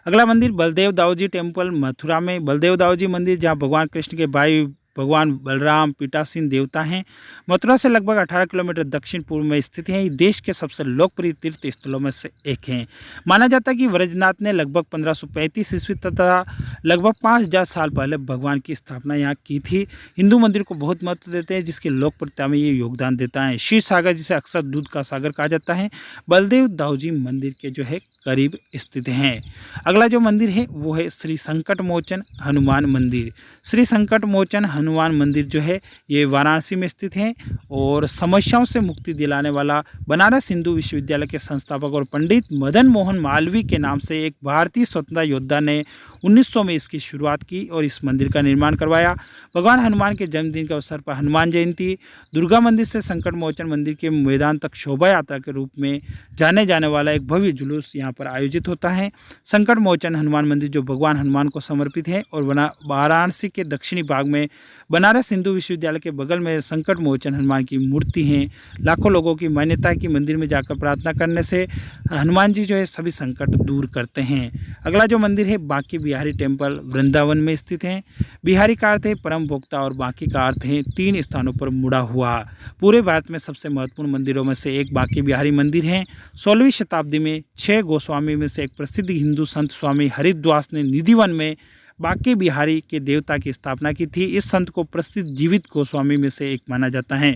अगला मंदिर बलदेव दाऊजी टेम्पल मथुरा में। बलदेव दाऊजी मंदिर, जहां भगवान कृष्ण के भाई भगवान बलराम पीठासीन देवता हैं, मथुरा से लगभग 18 किलोमीटर दक्षिण पूर्व में स्थित है। ये देश के सबसे लोकप्रिय तीर्थ स्थलों में से एक है। माना जाता है कि व्रजनाथ ने लगभग 1535 ईस्वी तथा लगभग 5000 साल पहले भगवान की स्थापना यहाँ की थी। हिंदू मंदिर को बहुत महत्व देते हैं, जिसकी लोकप्रियता में ये योगदान देता है। क्षीर सागर, जिसे अक्सर दूध का सागर कहा जाता है, बलदेव दाऊजी मंदिर के जो है करीब स्थित हैं। अगला जो मंदिर है वो है श्री संकट मोचन हनुमान मंदिर। श्री संकट मोचन हनुमान मंदिर जो है ये वाराणसी में स्थित है और समस्याओं से मुक्ति दिलाने वाला बनारस हिंदू विश्वविद्यालय के संस्थापक और पंडित मदन मोहन मालवीय के नाम से एक भारतीय स्वतंत्रता योद्धा ने 1900 में इसकी शुरुआत की और इस मंदिर का निर्माण करवाया। भगवान हनुमान के जन्मदिन के अवसर पर हनुमान जयंती, दुर्गा मंदिर से संकट मोचन मंदिर के मैदान तक शोभा यात्रा के रूप में जाने जाने वाला एक भव्य जुलूस यहाँ पर आयोजित होता है। संकट मोचन हनुमान मंदिर जो भगवान हनुमान को समर्पित है और वाराणसी के दक्षिणी भाग में बनारस हिंदू विश्वविद्यालय के बगल में संकट मोचन हनुमान की मूर्ति है। लाखों लोगों की मान्यता है कि मंदिर में जाकर प्रार्थना करने से हनुमान जी जो है सभी संकट दूर करते हैं। अगला जो मंदिर है बांके बिहारी टेम्पल वृंदावन में स्थित है। बिहारी का अर्थ है परम भोक्ता और बांके का अर्थ है 3 स्थानों पर मुड़ा हुआ। पूरे भारत में सबसे महत्वपूर्ण मंदिरों में से एक बांके बिहारी मंदिर है। 16वीं शताब्दी में 6 गोस्वामी में से एक प्रसिद्ध हिंदू संत स्वामी हरिद्वास ने निधिवन में बांके बिहारी के देवता की स्थापना की थी। इस संत को प्रसिद्ध जीवित गोस्वामी में से एक माना जाता है।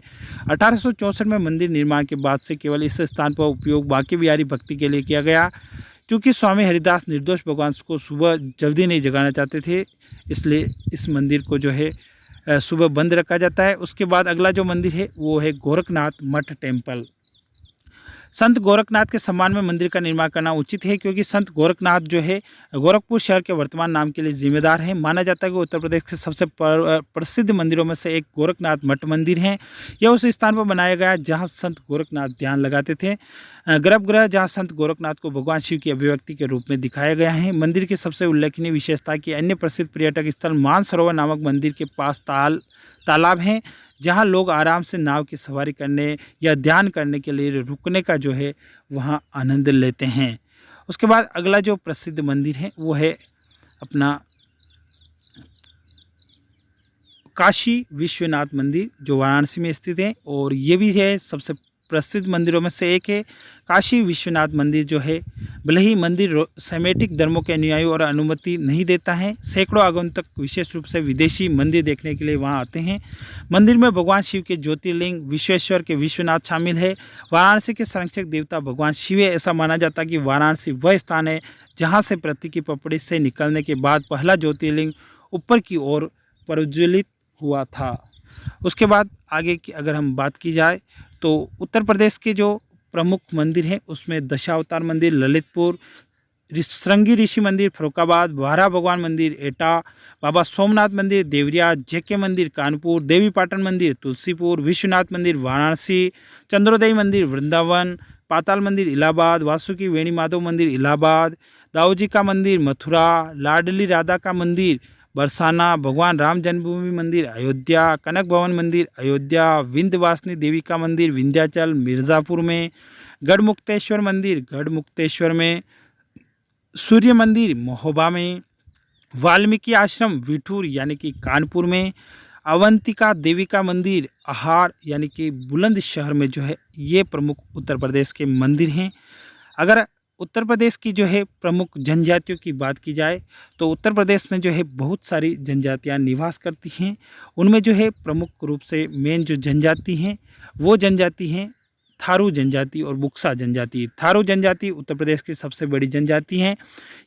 1864 में मंदिर निर्माण के बाद से केवल इस स्थान पर उपयोग बांके बिहारी भक्ति के लिए किया गया। क्योंकि स्वामी हरिदास निर्दोष भगवान को सुबह जल्दी नहीं जगाना चाहते थे, इसलिए इस मंदिर को जो है सुबह बंद रखा जाता है। उसके बाद अगला जो मंदिर है वो है गोरखनाथ मठ टेम्पल। संत गोरखनाथ के सम्मान में मंदिर का निर्माण करना उचित है, क्योंकि संत गोरखनाथ जो है गोरखपुर शहर के वर्तमान नाम के लिए जिम्मेदार है। माना जाता है कि उत्तर प्रदेश के सबसे प्रसिद्ध मंदिरों में से एक गोरखनाथ मठ मंदिर है। यह उस स्थान पर बनाया गया जहां संत गोरखनाथ ध्यान लगाते थे। गर्भगृह, जहां संत गोरखनाथ को भगवान शिव की अभिव्यक्ति के रूप में दिखाया गया है। मंदिर की सबसे उल्लेखनीय विशेषता की अन्य प्रसिद्ध पर्यटक स्थल मानसरोवर नामक मंदिर के पास तालाब हैं, जहां लोग आराम से नाव की सवारी करने या ध्यान करने के लिए रुकने का जो है वहां आनंद लेते हैं। उसके बाद अगला जो प्रसिद्ध मंदिर है वो है अपना काशी विश्वनाथ मंदिर, जो वाराणसी में स्थित है और ये भी है सबसे प्रसिद्ध मंदिरों में से एक है। काशी विश्वनाथ मंदिर जो है भले ही मंदिर सेमेटिक धर्मों के अनुयायियों और अनुमति नहीं देता है, सैकड़ों आगंतुक विशेष रूप से विदेशी मंदिर देखने के लिए वहां आते हैं। मंदिर में भगवान शिव के ज्योतिर्लिंग विश्वेश्वर के विश्वनाथ शामिल है। वाराणसी के संरक्षक देवता भगवान शिव है। ऐसा माना जाता है कि वाराणसी वह स्थान है जहाँ से पृथ्वी की पपड़ी से निकलने के बाद पहला ज्योतिर्लिंग ऊपर की ओर प्रज्वलित हुआ था। उसके बाद आगे की अगर हम बात की जाए तो उत्तर प्रदेश के जो प्रमुख मंदिर हैं उसमें दशावतार मंदिर ललितपुर, श्रृंगी ऋषि मंदिर फरुखाबाद, वारा भगवान मंदिर एटा, बाबा सोमनाथ मंदिर देवरिया, जेके मंदिर कानपुर, देवी पाटन मंदिर तुलसीपुर, विश्वनाथ मंदिर वाराणसी, चंद्रोदय मंदिर वृंदावन, पाताल मंदिर इलाहाबाद, वासुकी वेणी माधव मंदिर इलाहाबाद, दाऊजी का मंदिर मथुरा, लाडली राधा का मंदिर बरसाना, भगवान राम जन्मभूमि मंदिर अयोध्या, कनक भवन मंदिर अयोध्या, विंध्यवासिनी देवी का मंदिर विंध्याचल मिर्ज़ापुर में, गढ़मुक्तेश्वर मंदिर गढ़मुक्तेश्वर में, सूर्य मंदिर महोबा में, वाल्मीकि आश्रम विठूर यानी कि कानपुर में, अवंतिका देवी का मंदिर आहार यानी कि बुलंदशहर में जो है ये प्रमुख उत्तर प्रदेश के मंदिर हैं। अगर उत्तर प्रदेश की जो है प्रमुख जनजातियों की बात की जाए तो उत्तर प्रदेश में जो है बहुत सारी जनजातियां निवास करती हैं। उनमें जो है प्रमुख रूप से मेन जो जनजाति हैं वो जनजाति हैं थारू जनजाति और बुक्सा जनजाति। थारू जनजाति उत्तर प्रदेश की सबसे बड़ी जनजाति हैं।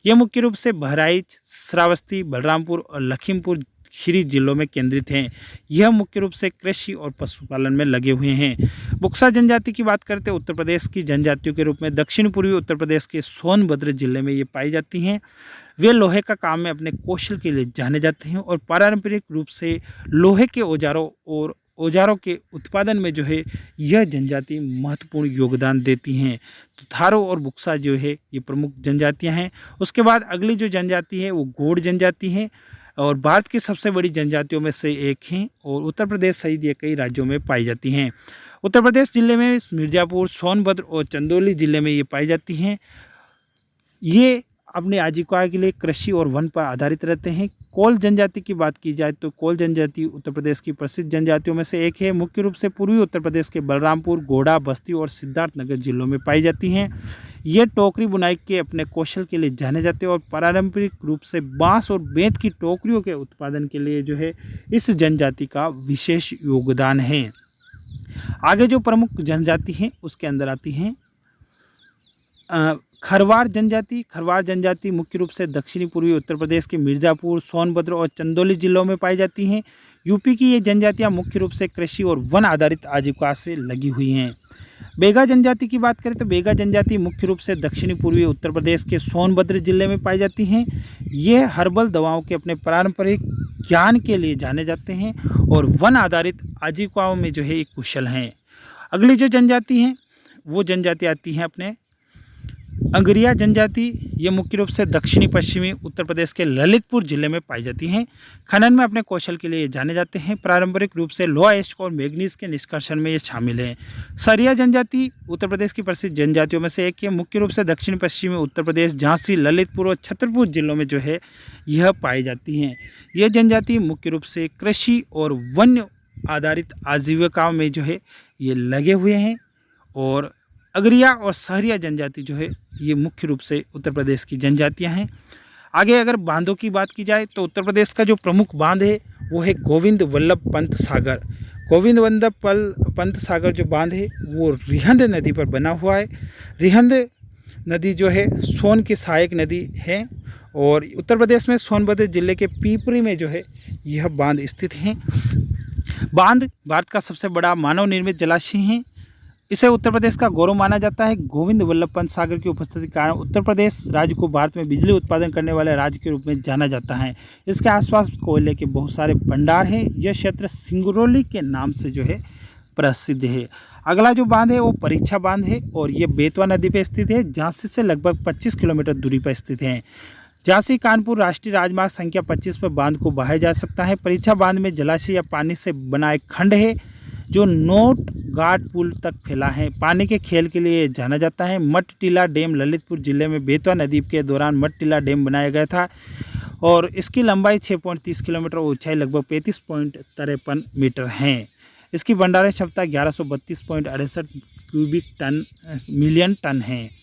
ये मुख्य रूप से बहराइच, श्रावस्ती, बलरामपुर और लखीमपुर खीरी जिलों में केंद्रित हैं। यह मुख्य रूप से कृषि और पशुपालन में लगे हुए हैं। बुक्सा जनजाति की बात करते हैं उत्तर प्रदेश की जनजातियों के रूप में दक्षिण पूर्वी उत्तर प्रदेश के सोनभद्र जिले में ये पाई जाती हैं। वे लोहे का काम में अपने कौशल के लिए जाने जाते हैं और पारंपरिक रूप से लोहे के औजारों के उत्पादन में जो है यह जनजाति महत्वपूर्ण योगदान देती हैं। तो थारू और बुक्सा जो है ये प्रमुख जनजातियां हैं। उसके बाद अगली जो जनजाति है वो गोंड जनजाति है और भारत की सबसे बड़ी जनजातियों में से एक हैं और उत्तर प्रदेश सहित ये कई राज्यों में पाई जाती हैं। उत्तर प्रदेश जिले में मिर्ज़ापुर, सोनभद्र और चंदौली जिले में ये पाई जाती हैं। ये अपने आजीविका के लिए कृषि और वन पर आधारित रहते हैं। कोल जनजाति की बात की जाए तो कोल जनजाति उत्तर प्रदेश की प्रसिद्ध जनजातियों में से एक है। मुख्य रूप से पूर्वी उत्तर प्रदेश के बलरामपुर, गोंडा, बस्ती और सिद्धार्थनगर जिलों में पाई जाती हैं। ये टोकरी बुनाई के अपने कौशल के लिए जाने जाते हैं और पारंपरिक रूप से बांस और बेंत की टोकरियों के उत्पादन के लिए जो है इस जनजाति का विशेष योगदान है। आगे जो प्रमुख जनजाति हैं उसके अंदर आती हैं खरवार जनजाति। खरवार जनजाति मुख्य रूप से दक्षिणी पूर्वी उत्तर प्रदेश के मिर्ज़ापुर, सोनभद्र और चंदौली जिलों में पाई जाती हैं। यूपी की ये जनजातियां मुख्य रूप से कृषि और वन आधारित आजीविका से लगी हुई हैं। बेगा जनजाति की बात करें तो बेगा जनजाति मुख्य रूप से दक्षिणी पूर्वी उत्तर प्रदेश के सोनभद्र जिले में पाई जाती हैं। ये हर्बल दवाओं के अपने पारंपरिक ज्ञान के लिए जाने जाते हैं और वन आधारित आजीविकाओं में जो है ये कुशल हैं। अगली जो जनजाति हैं वो जनजाति आती हैं अपने अंगरिया जनजाति। ये मुख्य रूप से दक्षिणी पश्चिमी उत्तर प्रदेश के ललितपुर जिले में पाई जाती हैं। खनन में अपने कौशल के लिए जाने जाते हैं। पारंपरिक रूप से लोहा एस्क और मैग्नीज के निष्कर्षण में ये शामिल है। सरिया जनजाति उत्तर प्रदेश की प्रसिद्ध जनजातियों में से एक है। मुख्य रूप से दक्षिण पश्चिमी उत्तर प्रदेश, झांसी, ललितपुर और छतरपुर जिलों में जो है यह पाई जाती हैं। यह जनजाति मुख्य रूप से कृषि और वन्य आधारित आजीविकाओं में जो है ये लगे हुए हैं। और अगरिया और सहरिया जनजाति जो है ये मुख्य रूप से उत्तर प्रदेश की जनजातियां हैं। आगे अगर बांधों की बात की जाए तो उत्तर प्रदेश का जो प्रमुख बांध है वो है गोविंद वल्लभ पंत सागर। गोविंद वल्लभ पंत सागर जो बांध है वो रिहंद नदी पर बना हुआ है। रिहंद नदी जो है सोन की सहायक नदी है और उत्तर प्रदेश में सोनभद्र जिले के पीपरी में जो है यह बांध स्थित है। बांध भारत का सबसे बड़ा मानव निर्मित जलाशय है। इसे उत्तर प्रदेश का गौरव माना जाता है। गोविंद वल्लभ पंत सागर की उपस्थिति के कारण उत्तर प्रदेश राज्य को भारत में बिजली उत्पादन करने वाले राज्य के रूप में जाना जाता है। इसके आसपास कोयले के बहुत सारे भंडार हैं। यह क्षेत्र सिंगरौली के नाम से जो है प्रसिद्ध है। अगला जो बांध है वो परीक्षा बांध है और ये बेतवा नदी पर स्थित है। झांसी से लगभग 25 किलोमीटर दूरी पर स्थित है। झांसी कानपुर राष्ट्रीय राजमार्ग संख्या 25 पर बांध को बहाया जा सकता है। परीक्षा बांध में जलाशय या पानी से बना एक खंड है जो नोट घाट पुल तक फैला है। पानी के खेल के लिए जाना जाता है। मट टीला डैम ललितपुर जिले में बेतवा नदी के दौरान मट टीला डैम बनाया गया था और इसकी लंबाई 6.30 किलोमीटर और ऊंचाई लगभग 35.53 मीटर है। इसकी भंडारण क्षमता 1132.68 मिलियन टन है।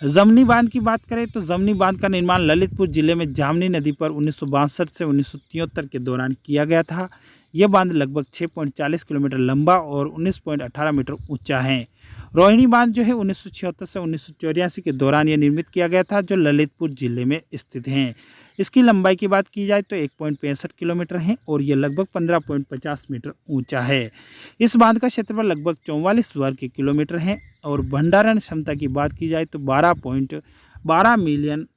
जमनी बांध की बात करें तो जमनी बांध का निर्माण ललितपुर जिले में जामनी नदी पर 1962 से 1973 के दौरान किया गया था। यह बांध लगभग 6.40 किलोमीटर लंबा और 19.18 मीटर ऊंचा है। रोहिणी बांध जो है 1976 से 1984 के दौरान यह निर्मित किया गया था जो ललितपुर जिले में स्थित है। इसकी लंबाई की बात की जाए तो 1.65 किलोमीटर है और यह लगभग 15.50 मीटर ऊंचा है। इस बांध का क्षेत्रफल लगभग 44 वर्ग किलोमीटर है और भंडारण क्षमता की बात की जाए तो 12.12 मिलियन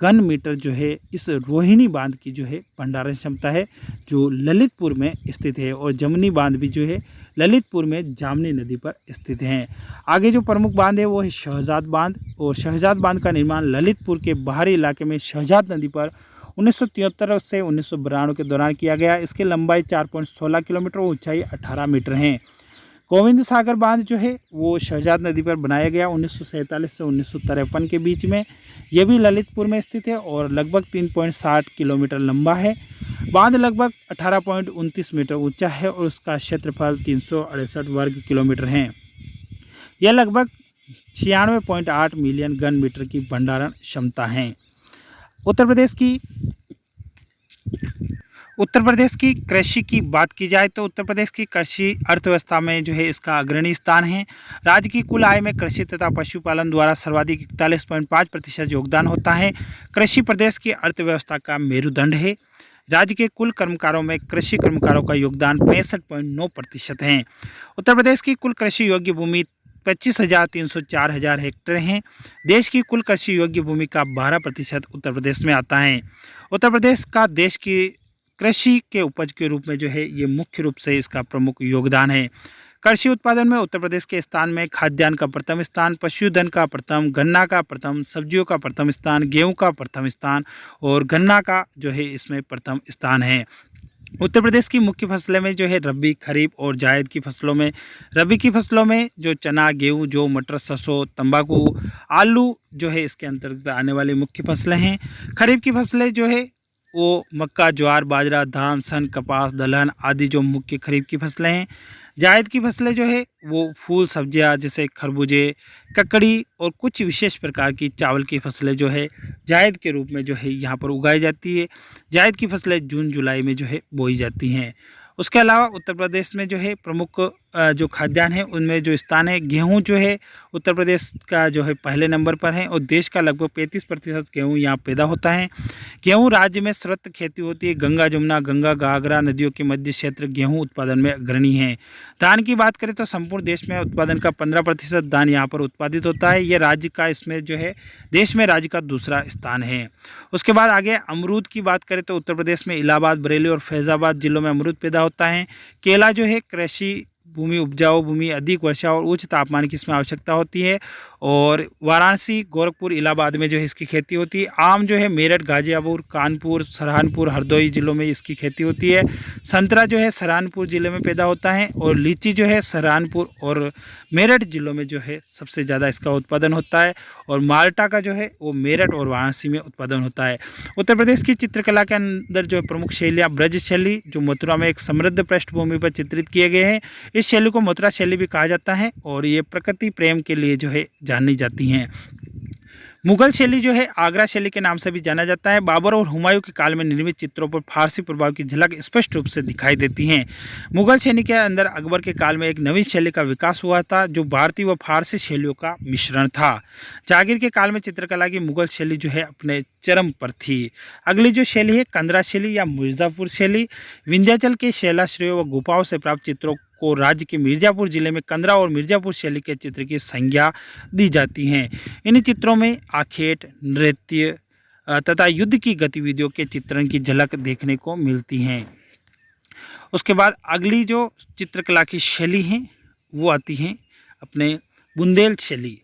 घन मीटर जो है इस रोहिणी बांध की जो है भंडारण क्षमता है जो ललितपुर में स्थित है। और जमनी बांध भी जो है ललितपुर में जामनी नदी पर स्थित है। आगे जो प्रमुख बांध है वो है शहजाद बांध और शहजाद बांध का निर्माण ललितपुर के बाहरी इलाके में शहजाद नदी पर 1973 से 1992 के दौरान किया गया। इसकी लंबाई 4.16 किलोमीटर और ऊंचाई 18 मीटर है। गोविंद सागर बांध जो है वो शहजाद नदी पर बनाया गया 1947 से 1953 के बीच में। यह भी ललितपुर में स्थित है और लगभग 3.60 किलोमीटर लंबा है। बांध लगभग 18.29 मीटर ऊंचा है और उसका क्षेत्रफल 368 वर्ग किलोमीटर है। यह लगभग 96.8 मिलियन घन मीटर की भंडारण क्षमता है। उत्तर उत्तर प्रदेश की कृषि की बात की जाए तो उत्तर प्रदेश की कृषि अर्थव्यवस्था में जो है इसका अग्रणी स्थान है। राज्य की कुल आय में कृषि तथा पशुपालन द्वारा सर्वाधिक 41.5% योगदान होता है। कृषि प्रदेश की अर्थव्यवस्था का मेरुदंड है। राज्य के कुल कर्मकारों में कृषि कर्मकारों का योगदान 65.9% है। उत्तर प्रदेश की कुल कृषि योग्य भूमि 25,304 हेक्टेयर हैं। देश की कुल कृषि योग्य भूमि का 12% उत्तर प्रदेश में आता है। उत्तर प्रदेश का देश की कृषि के उपज के रूप में जो है ये मुख्य रूप से इसका प्रमुख योगदान है। कृषि उत्पादन में उत्तर प्रदेश के स्थान में खाद्यान्न का प्रथम स्थान, पशुधन का प्रथम, गन्ना का प्रथम, सब्जियों का प्रथम स्थान, गेहूं का प्रथम स्थान और गन्ना का जो है इसमें प्रथम स्थान है। उत्तर प्रदेश की मुख्य फसलें में जो है रबी, खरीफ और जायद की फसलों में रबी की फसलों में जो चना, गेहूं, जौ, मटर, सरसों, तंबाकू, आलू जो है इसके अंतर्गत आने वाली मुख्य फसलें हैं। खरीफ की फसलें जो है वो मक्का, ज्वार, बाजरा, धान, सन, कपास, दलहन आदि जो मुख्य खरीफ की फसलें हैं। जायद की फसलें जो है वो फूल सब्जियां जैसे खरबूजे, ककड़ी और कुछ विशेष प्रकार की चावल की फसलें जो है जायद के रूप में जो है यहाँ पर उगाई जाती है। जायद की फसलें जून जुलाई में जो है बोई जाती हैं। उसके अलावा उत्तर प्रदेश में जो है प्रमुख जो खाद्यान्न है उनमें जो स्थान है, गेहूं जो है उत्तर प्रदेश का जो है पहले नंबर पर है और देश का लगभग 35% गेहूं यहाँ पैदा होता है। गेहूं राज्य में सर्वत्र खेती होती है। गंगा, जमुना, गंगा, घाघरा नदियों के मध्य क्षेत्र गेहूं उत्पादन में अग्रणी है। धान की बात करें तो संपूर्ण देश में उत्पादन का 15% धान यहाँ पर उत्पादित होता है। यह राज्य का इसमें जो है देश में राज्य का दूसरा स्थान है। उसके बाद आगे अमरूद की बात करें तो उत्तर प्रदेश में इलाहाबाद, बरेली और फैजाबाद जिलों में अमरूद पैदा होता है। केला जो है कृषि भूमि, उपजाऊ भूमि, अधिक वर्षा और उच्च तापमान की इसमें आवश्यकता होती है और वाराणसी, गोरखपुर, इलाहाबाद में जो है इसकी खेती होती है। आम जो है मेरठ, गाजियापुर, कानपुर, सहारनपुर, हरदोई जिलों में इसकी खेती होती है। संतरा जो है सहारनपुर जिले में पैदा होता है और लीची जो है सहारनपुर और मेरठ जिलों में जो है सबसे ज़्यादा इसका उत्पादन होता है और माल्टा का जो है वो मेरठ और वाराणसी में उत्पादन होता है। उत्तर प्रदेश की चित्रकला के अंदर जो प्रमुख शैलियाँ ब्रज शैली जो मथुरा में एक समृद्ध पृष्ठभूमि पर चित्रित किए गए हैं। इस शैली को मथुरा शैली भी कहा जाता है और ये प्रकृति प्रेम के लिए जो है जानी जाती हैं। मुगल शैली जो है आगरा शैली के नाम से भी जाना जाता है। बाबर और हुमायूं के काल में निर्मित चित्रों पर फारसी प्रभाव की झलक स्पष्ट रूप से दिखाई देती हैं। मुगल शैली के अंदर अकबर के काल में एक नवीन शैली का विकास हुआ था जो भारतीय व फारसी शैलियों का मिश्रण था। जागीर के काल में चित्रकला की मुगल शैली जो है अपने चरम पर थी। अगली जो शैली है कंदरा शैली या मिर्ज़ापुर शैली। विंध्याचल के शैलाश्रयों व गुफाओं से प्राप्त चित्रों को राज्य के मिर्ज़ापुर जिले में कंदरा और मिर्ज़ापुर शैली के चित्र की संज्ञा दी जाती हैं। इन चित्रों में आखेट, नृत्य तथा युद्ध की गतिविधियों के चित्रण की झलक देखने को मिलती हैं। उसके बाद अगली जो चित्रकला की शैली है वो आती है अपने बुंदेल शैली।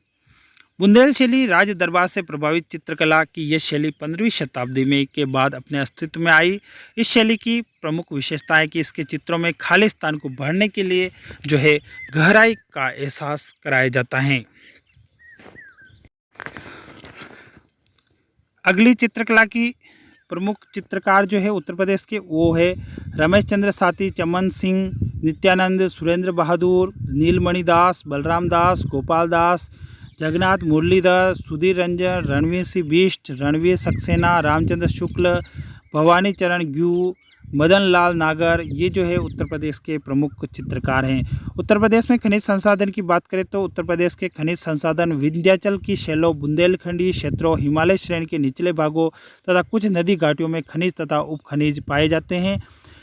बुंदेल शैली राज दरबार से प्रभावित चित्रकला की यह शैली 15वीं शताब्दी में के बाद अपने अस्तित्व में आई। इस शैली की प्रमुख विशेषता है कि इसके चित्रों में खाली स्थान को भरने के लिए जो है गहराई का एहसास कराया जाता है। अगली चित्रकला की प्रमुख चित्रकार जो है उत्तर प्रदेश के वो है रमेश चंद्र साथी, चमन सिंह, नित्यानंद, सुरेंद्र बहादुर, नीलमणि दास, बलराम दास, गोपाल दास, जगन्नाथ मुरलीधर, सुधीर रंजन, रणवीर सिंह बिष्ट, रणवीर सक्सेना, रामचंद्र शुक्ल, भवानी चरण ग्यू, मदन लाल नागर, ये जो है उत्तर प्रदेश के प्रमुख चित्रकार हैं। उत्तर प्रदेश में खनिज संसाधन की बात करें तो उत्तर प्रदेश के खनिज संसाधन विंध्याचल की शैलों, बुंदेलखंडी क्षेत्रों, हिमालय श्रेणी के निचले भागों तथा कुछ नदी घाटियों में खनिज तथा उप खनिज पाए जाते हैं।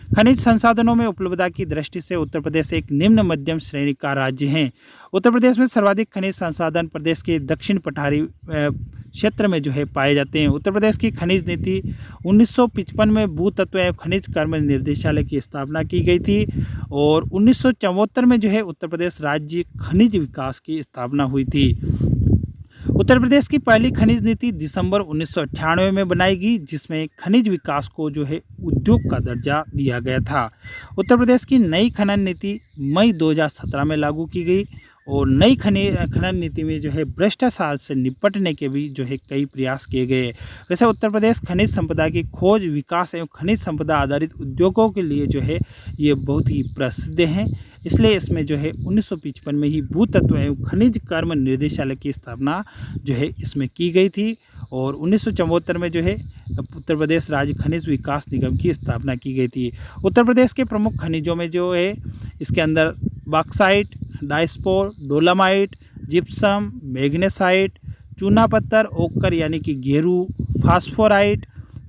खनिज संसाधनों में उपलब्धता की दृष्टि से उत्तर प्रदेश एक निम्न मध्यम श्रेणी का राज्य है। उत्तर प्रदेश में सर्वाधिक खनिज संसाधन प्रदेश के दक्षिण पठारी क्षेत्र में जो है पाए जाते हैं। उत्तर प्रदेश की खनिज नीति 1955 में भूतत्व एवं खनिज कर्म निर्देशालय की स्थापना की गई थी और 1974 में जो है उत्तर प्रदेश राज्य खनिज विकास की स्थापना हुई थी। उत्तर प्रदेश की पहली खनिज नीति दिसंबर 1998 में बनाई गई जिसमें खनिज विकास को जो है उद्योग का दर्जा दिया गया था। उत्तर प्रदेश की नई खनन नीति मई 2017 में लागू की गई और नई खनन नीति में जो है भ्रष्टाचार से निपटने के भी जो है कई प्रयास किए गए। वैसे उत्तर प्रदेश खनिज संपदा की खोज, विकास एवं खनिज संपदा आधारित उद्योगों के लिए जो है ये बहुत ही प्रसिद्ध हैं। इसलिए इसमें जो है 1955 में ही भूतत्व एवं खनिज कर्म निर्देशालय की स्थापना जो है इसमें की गई थी और 1974 में जो है उत्तर प्रदेश राज्य खनिज विकास निगम की स्थापना की गई थी। उत्तर प्रदेश के प्रमुख खनिजों में जो है इसके अंदर bauxite, diaspore, dolomite, gypsum, magnesite, चूना पत्थर, ओकर यानी कि गेरू, फास्फोराइट,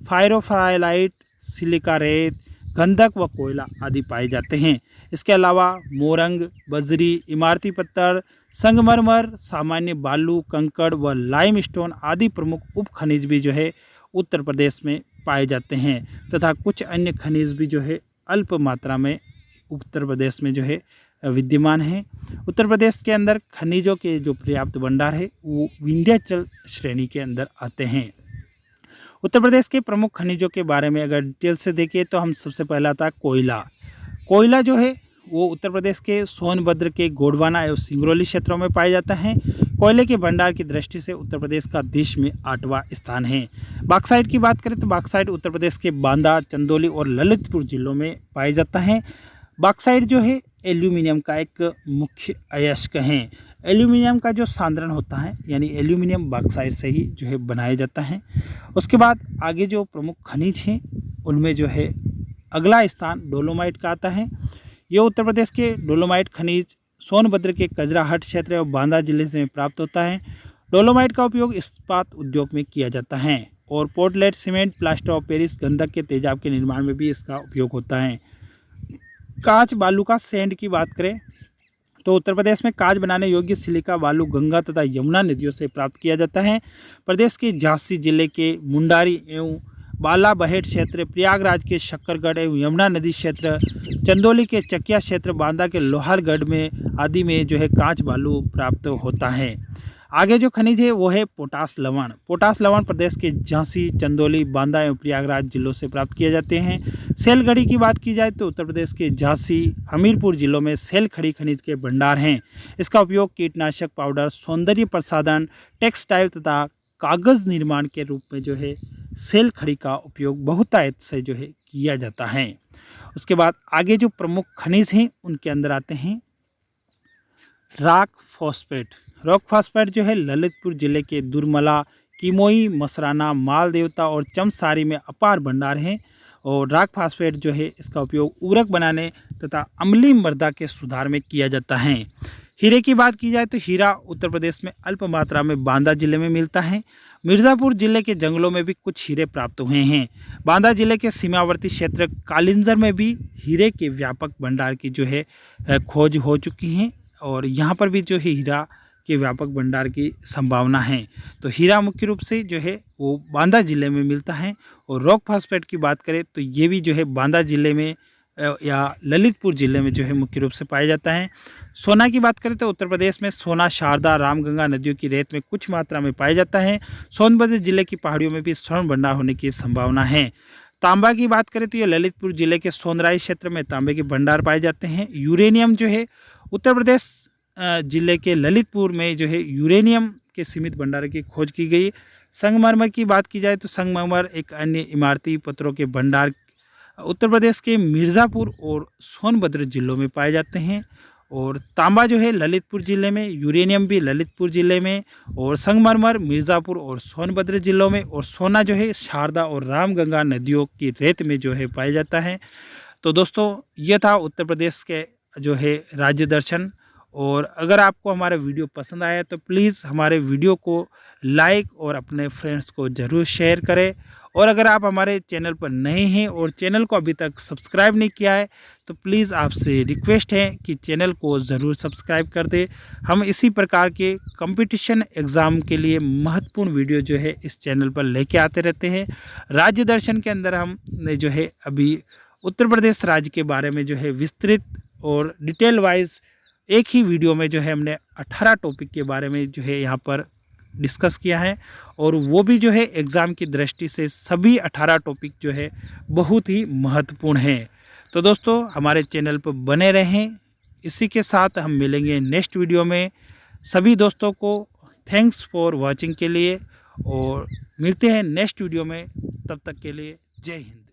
फायरोफाइलाइट, सिलिका रेत, गंधक व कोयला आदि पाए जाते हैं। इसके अलावा मोरंग, बजरी, इमारती पत्थर, संगमरमर, सामान्य बालू, कंकड़ व लाइमस्टोन आदि प्रमुख उप खनिज भी जो है उत्तर प्रदेश में पाए जाते हैं तथा कुछ अन्य खनिज भी जो है अल्प मात्रा में उत्तर प्रदेश में जो है विद्यमान है। उत्तर प्रदेश के अंदर खनिजों के जो पर्याप्त भंडार है वो विंध्याचल श्रेणी के अंदर आते हैं। उत्तर प्रदेश के प्रमुख खनिजों के बारे में अगर डिटेल से देखें तो हम सबसे पहला आता है कोयला। कोयला जो है वो उत्तर प्रदेश के सोनभद्र के गोंडवाना एवं सिंगरौली क्षेत्रों में पाया जाता है। कोयले के भंडार की दृष्टि से उत्तर प्रदेश का देश में 8वां स्थान है। बॉक्साइट की बात करें तो बॉक्साइट उत्तर प्रदेश के बांदा, चंदौली और ललितपुर जिलों में पाया जाता है। बॉक्साइट जो है एल्यूमिनियम का एक मुख्य अयस्क है। एल्यूमिनियम का जो सांद्रण होता है यानी एल्यूमिनियम बॉक्साइट से ही जो है बनाया जाता है। उसके बाद आगे जो प्रमुख खनिज हैं उनमें जो है अगला स्थान डोलोमाइट का आता है। ये उत्तर प्रदेश के डोलोमाइट खनिज सोनभद्र के कजराहट क्षेत्र और बांदा जिले से प्राप्त होता है। डोलोमाइट का उपयोग इस्पात उद्योग में किया जाता है और Portland cement, plaster of Paris, गंधक के तेजाब के निर्माण में भी इसका उपयोग होता है। कांच बालू का सैंड की बात करें तो उत्तर प्रदेश में कांच बनाने योग्य सिलिका बालू गंगा तथा यमुना नदियों से प्राप्त किया जाता है। प्रदेश के झांसी जिले के मुंडारी एवं बालाबहेट क्षेत्र, प्रयागराज के शक्करगढ़ एवं यमुना नदी क्षेत्र, चंदौली के चकिया क्षेत्र, बांदा के लोहारगढ़ में आदि में जो है कांच बालू प्राप्त होता है। आगे जो खनिज है वो है पोटास लवण। पोटास लवण प्रदेश के झांसी, चंदौली, बांदा एवं प्रयागराज जिलों से प्राप्त किए जाते हैं। सेल खड़ी की बात की जाए तो उत्तर प्रदेश के झांसी, हमीरपुर जिलों में सेल खड़ी खनिज के भंडार हैं। इसका उपयोग कीटनाशक पाउडर, सौंदर्य प्रसाधन, टेक्सटाइल तथा कागज़ निर्माण के रूप में जो है सेल खड़ी का उपयोग बहुतायत से जो है किया जाता है। उसके बाद आगे जो प्रमुख खनिज हैं उनके अंदर आते हैं रॉक फॉस्फेट। रॉक फॉस्फेट जो है ललितपुर जिले के दुर्मला, किमोई, मसराना, माल देवता और चमसारी में अपार भंडार हैं और रॉक फॉस्फेट जो है इसका उपयोग उर्वरक बनाने तथा अम्लीय मृदा के सुधार में किया जाता है। हीरे की बात की जाए तो हीरा उत्तर प्रदेश में अल्प मात्रा में बांदा जिले में मिलता है। मिर्ज़ापुर जिले के जंगलों में भी कुछ हीरे प्राप्त हुए हैं। बांदा जिले के सीमावर्ती क्षेत्र कालिंजर में भी हीरे के व्यापक भंडार की जो है खोज हो चुकी है और यहाँ पर भी जो है हीरा के व्यापक भंडार की संभावना है। तो हीरा मुख्य रूप से जो है वो बांदा जिले में मिलता है और रॉक फॉस्फेट की बात करें तो ये भी जो है बांदा जिले में या ललितपुर जिले में जो है मुख्य रूप से पाया जाता है। सोना की बात करें तो उत्तर प्रदेश में सोना, शारदा, रामगंगा नदियों की रेत में कुछ मात्रा में पाया जाता है। सोनभद्र जिले की पहाड़ियों में भी स्वर्ण भंडार होने की संभावना है। तांबा की बात करें तो ये ललितपुर जिले के सोनराई क्षेत्र में तांबे के भंडार पाए जाते हैं। यूरेनियम जो है उत्तर प्रदेश जिले के ललितपुर में जो है यूरेनियम के सीमित भंडार की खोज की गई। संगमरमर की बात की जाए तो संगमरमर एक अन्य इमारती पत्थरों के भंडार उत्तर प्रदेश के मिर्ज़ापुर और सोनभद्र जिलों में पाए जाते हैं और तांबा जो है ललितपुर जिले में, यूरेनियम भी ललितपुर जिले में और संगमरमर मिर्ज़ापुर और सोनभद्र जिलों में और सोना जो है शारदा और रामगंगा नदियों की रेत में जो है पाया जाता है। तो दोस्तों ये था उत्तर प्रदेश के जो है राज्य दर्शन और अगर आपको हमारा वीडियो पसंद आया तो प्लीज़ हमारे वीडियो को लाइक और अपने फ्रेंड्स को ज़रूर शेयर करें और अगर आप हमारे चैनल पर नए हैं और चैनल को अभी तक सब्सक्राइब नहीं किया है तो प्लीज़ आपसे रिक्वेस्ट है कि चैनल को ज़रूर सब्सक्राइब कर दें। हम इसी प्रकार के कंपटीशन एग्ज़ाम के लिए महत्वपूर्ण वीडियो जो है इस चैनल पर लेके आते रहते हैं। राज्य दर्शन के अंदर हमने जो है अभी उत्तर प्रदेश राज्य के बारे में जो है विस्तृत और डिटेल वाइज एक ही वीडियो में जो है हमने 18 टॉपिक के बारे में जो है यहाँ पर डिस्कस किया है और वो भी जो है एग्ज़ाम की दृष्टि से सभी 18 टॉपिक जो है बहुत ही महत्वपूर्ण हैं। तो दोस्तों हमारे चैनल पर बने रहें, इसी के साथ हम मिलेंगे नेक्स्ट वीडियो में। सभी दोस्तों को थैंक्स फॉर वॉचिंग के लिए और मिलते हैं नेक्स्ट वीडियो में। तब तक के लिए जय हिंद।